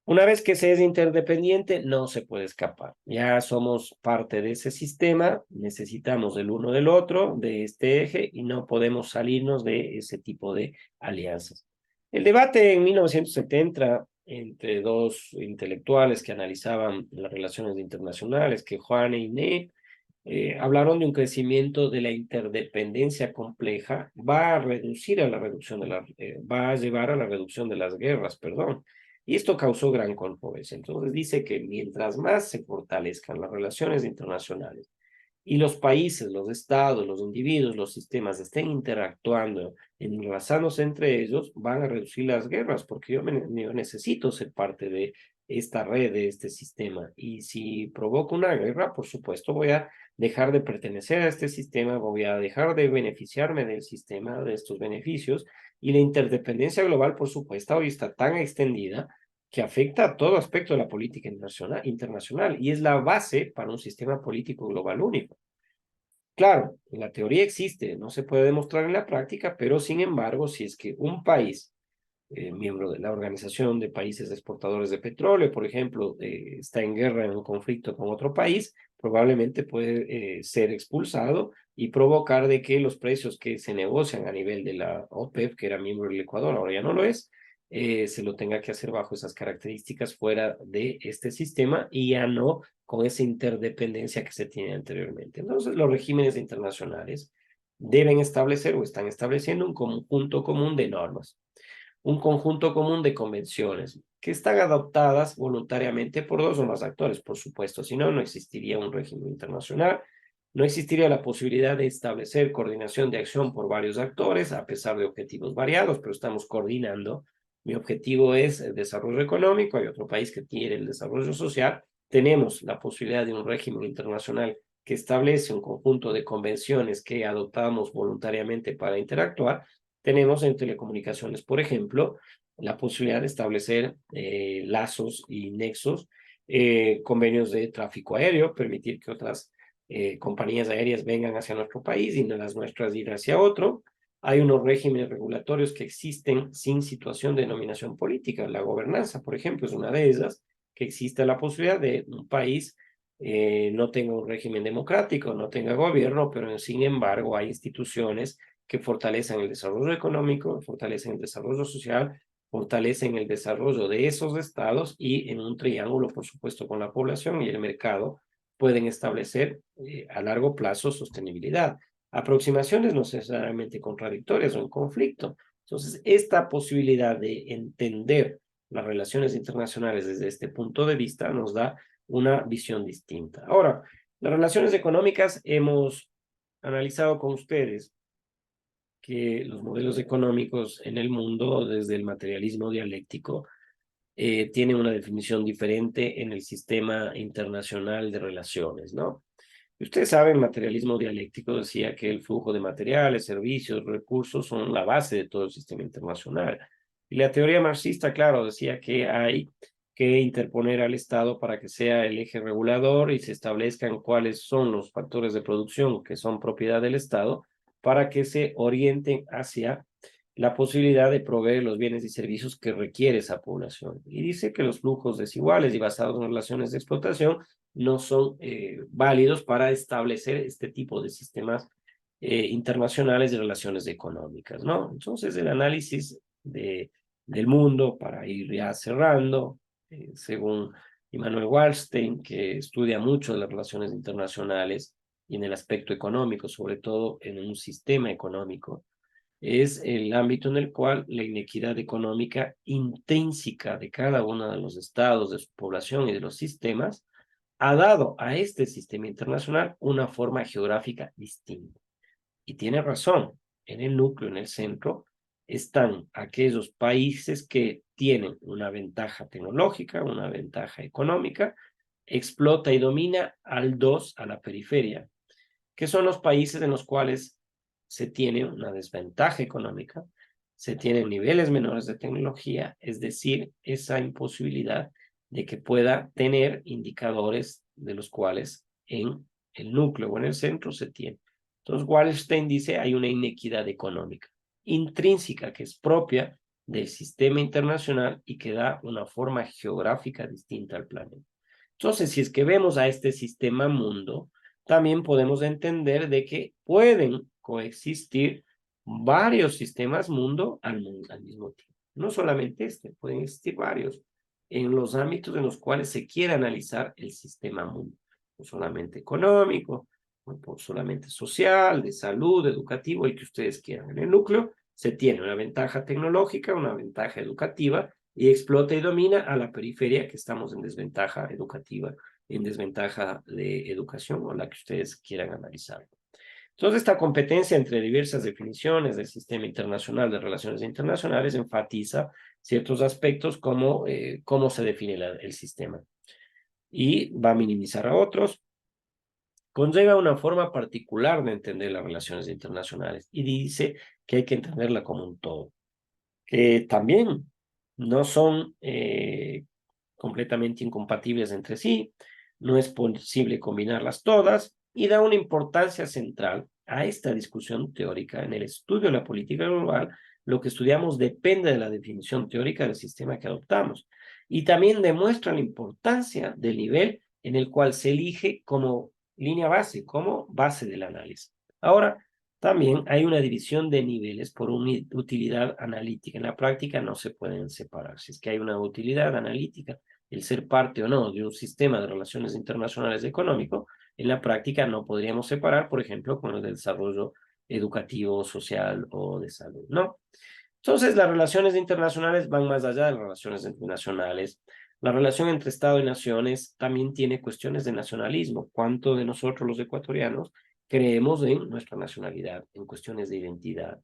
Una vez que se es interdependiente, no se puede escapar. Ya somos parte de ese sistema, necesitamos del uno del otro, de este eje, y no podemos salirnos de ese tipo de alianzas. El debate en 1970 entre dos intelectuales que analizaban las relaciones internacionales, que Juan e Iné, hablaron de un crecimiento de la interdependencia compleja, va a reducir a la reducción de va a llevar a la reducción de las guerras, perdón. Y esto causó gran controversia. Entonces dice que mientras más se fortalezcan las relaciones internacionales y los países, los estados, los individuos, los sistemas estén interactuando, enlazándose entre ellos, van a reducir las guerras, porque yo necesito ser parte de esta red, de este sistema. Y si provoco una guerra, por supuesto, voy a dejar de pertenecer a este sistema, voy a dejar de beneficiarme del sistema, de estos beneficios, y la interdependencia global, por supuesto, hoy está tan extendida que afecta a todo aspecto de la política internacional y es la base para un sistema político global único. Claro, la teoría existe, no se puede demostrar en la práctica, pero sin embargo, si es que un país, miembro de la Organización de Países Exportadores de Petróleo, por ejemplo, está en guerra, en un conflicto con otro país, probablemente puede ser expulsado y provocar de que los precios que se negocian a nivel de la OPEP, que era miembro del Ecuador, ahora ya no lo es, se lo tenga que hacer bajo esas características fuera de este sistema y ya no con esa interdependencia que se tiene anteriormente. Entonces, los regímenes internacionales deben establecer o están estableciendo un conjunto común de normas, un conjunto común de convenciones que están adoptadas voluntariamente por dos o más actores, por supuesto, si no, no existiría un régimen internacional, no existiría la posibilidad de establecer coordinación de acción por varios actores, a pesar de objetivos variados, pero estamos coordinando. Mi objetivo es el desarrollo económico, hay otro país que quiere el desarrollo social, tenemos la posibilidad de un régimen internacional que establece un conjunto de convenciones que adoptamos voluntariamente para interactuar. Tenemos en telecomunicaciones, por ejemplo, la posibilidad de establecer lazos y nexos, convenios de tráfico aéreo, permitir que otras compañías aéreas vengan hacia nuestro país y no las nuestras ir hacia otro. Hay unos regímenes regulatorios que existen sin situación de dominación política. La gobernanza, por ejemplo, es una de esas, que existe la posibilidad de un país no tenga un régimen democrático, no tenga gobierno, pero sin embargo hay instituciones que fortalecen el desarrollo económico, fortalecen el desarrollo social, fortalecen el desarrollo de esos estados y en un triángulo, por supuesto, con la población y el mercado, pueden establecer a largo plazo sostenibilidad. Aproximaciones no necesariamente contradictorias o en conflicto. Entonces, esta posibilidad de entender las relaciones internacionales desde este punto de vista nos da una visión distinta. Ahora, las relaciones económicas hemos analizado con ustedes que los modelos económicos en el mundo, desde el materialismo dialéctico, tienen una definición diferente en el sistema internacional de relaciones, ¿no? Y ustedes saben, el materialismo dialéctico decía que el flujo de materiales, servicios, recursos son la base de todo el sistema internacional. Y la teoría marxista, claro, decía que hay que interponer al Estado para que sea el eje regulador y se establezcan cuáles son los factores de producción que son propiedad del Estado para que se orienten hacia la posibilidad de proveer los bienes y servicios que requiere esa población. Y dice que los flujos desiguales y basados en relaciones de explotación no son válidos para establecer este tipo de sistemas internacionales de relaciones económicas, ¿no? Entonces, el análisis del mundo, para ir ya cerrando, según Immanuel Wallstein, que estudia mucho las relaciones internacionales y en el aspecto económico, sobre todo en un sistema económico, es el ámbito en el cual la inequidad económica intrínseca de cada uno de los estados, de su población y de los sistemas, ha dado a este sistema internacional una forma geográfica distinta. Y tiene razón, en el núcleo, en el centro, están aquellos países que tienen una ventaja tecnológica, una ventaja económica, explota y domina al dos, a la periferia, que son los países en los cuales se tiene una desventaja económica, se tienen niveles menores de tecnología, es decir, esa imposibilidad de que pueda tener indicadores de los cuales en el núcleo o en el centro se tiene. Entonces, Wallerstein dice hay una inequidad económica intrínseca que es propia del sistema internacional y que da una forma geográfica distinta al planeta. Entonces, si es que vemos a este sistema mundo, también podemos entender de que pueden coexistir varios sistemas mundo al mismo tiempo. No solamente este, pueden existir varios en los ámbitos en los cuales se quiere analizar el sistema mundo. No solamente económico, no solamente social, de salud, educativo, el que ustedes quieran. En el núcleo se tiene una ventaja tecnológica, una ventaja educativa, y explota y domina a la periferia, que estamos en desventaja educativa, en desventaja de educación, o la que ustedes quieran analizar. Entonces, esta competencia entre diversas definiciones del sistema internacional de relaciones internacionales enfatiza ciertos aspectos como cómo se define el sistema y va a minimizar a otros. Conlleva una forma particular de entender las relaciones internacionales y dice que hay que entenderla como un todo, que también no son completamente incompatibles entre sí, no es posible combinarlas todas, y da una importancia central a esta discusión teórica. En el estudio de la política global, lo que estudiamos depende de la definición teórica del sistema que adoptamos, y también demuestra la importancia del nivel en el cual se elige como línea base, como base del análisis. Ahora, también hay una división de niveles por una utilidad analítica. En la práctica no se pueden separar. Si es que hay una utilidad analítica, el ser parte o no de un sistema de relaciones internacionales económico, en la práctica no podríamos separar, por ejemplo, con el desarrollo educativo, social o de salud, ¿no? Entonces, las relaciones internacionales van más allá de las relaciones internacionales. La relación entre Estado y naciones también tiene cuestiones de nacionalismo. ¿Cuánto de nosotros los ecuatorianos creemos en nuestra nacionalidad, en cuestiones de identidad,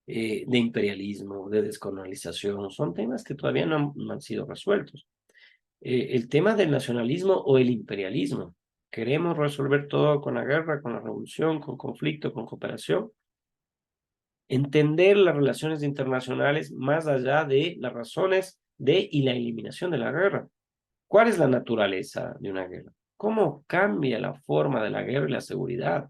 de imperialismo, de descolonización? Son temas que todavía no han sido resueltos. El tema del nacionalismo o el imperialismo. ¿Queremos resolver todo con la guerra, con la revolución, con conflicto, con cooperación? Entender las relaciones internacionales más allá de las razones de y la eliminación de la guerra. ¿Cuál es la naturaleza de una guerra? ¿Cómo cambia la forma de la guerra y la seguridad?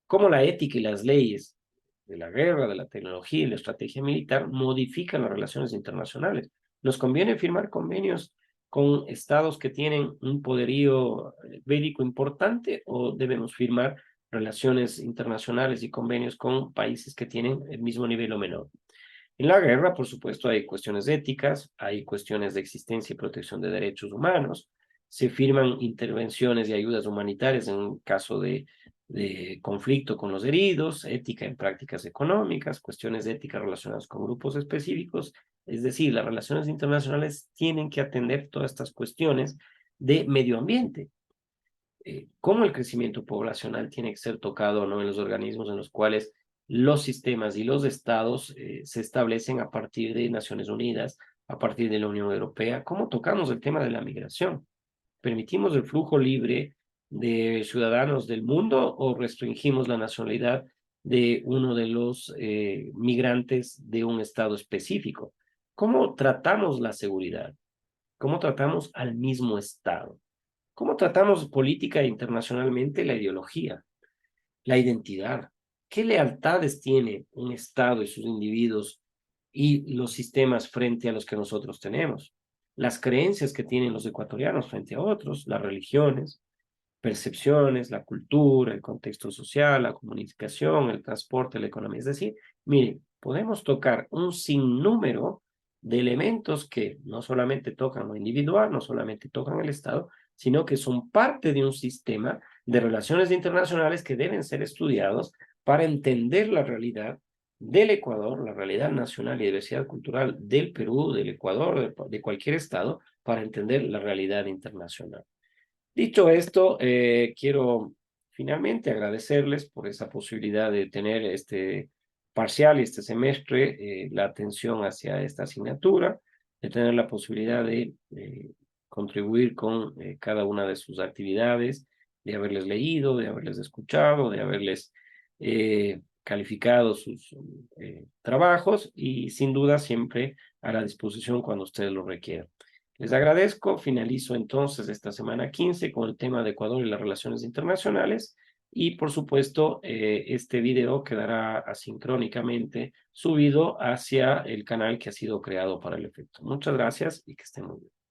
¿Cómo la ética y las leyes de la guerra, de la tecnología y la estrategia militar modifican las relaciones internacionales? ¿Nos conviene firmar convenios con estados que tienen un poderío bélico importante o debemos firmar relaciones internacionales y convenios con países que tienen el mismo nivel o menor? En la guerra, por supuesto, hay cuestiones éticas, hay cuestiones de existencia y protección de derechos humanos, se firman intervenciones y ayudas humanitarias en un caso de conflicto con los heridos, ética en prácticas económicas, cuestiones de ética relacionadas con grupos específicos, es decir, las relaciones internacionales tienen que atender todas estas cuestiones de medio ambiente. Cómo el crecimiento poblacional tiene que ser tocado o no en los organismos en los cuales los sistemas y los estados se establecen a partir de Naciones Unidas, a partir de la Unión Europea. ¿Cómo tocamos el tema de la migración? ¿Permitimos el flujo libre de ciudadanos del mundo o restringimos la nacionalidad de uno de los migrantes de un estado específico? ¿Cómo tratamos la seguridad? ¿Cómo tratamos al mismo estado? ¿Cómo tratamos política internacionalmente la ideología, la identidad? ¿Qué lealtades tiene un Estado y sus individuos y los sistemas frente a los que nosotros tenemos? Las creencias que tienen los ecuatorianos frente a otros, las religiones. percepciones, la cultura, el contexto social, la comunicación, el transporte, la economía. Es decir, miren, podemos tocar un sinnúmero de elementos que no solamente tocan lo individual, no solamente tocan el Estado, sino que son parte de un sistema de relaciones internacionales que deben ser estudiados para entender la realidad del Ecuador, la realidad nacional y diversidad cultural del Perú, del Ecuador, de cualquier estado, para entender la realidad internacional. Dicho esto, quiero finalmente agradecerles por esa posibilidad de tener este parcial y este semestre, la atención hacia esta asignatura, de tener la posibilidad de contribuir con cada una de sus actividades, de haberles leído, de haberles escuchado, de haberles calificado sus trabajos y sin duda siempre a la disposición cuando ustedes lo requieran. Les agradezco. Finalizo entonces esta semana 15 con el tema de Ecuador y las relaciones internacionales. Y por supuesto, este video quedará asincrónicamente subido hacia el canal que ha sido creado para el efecto. Muchas gracias y que estén muy bien.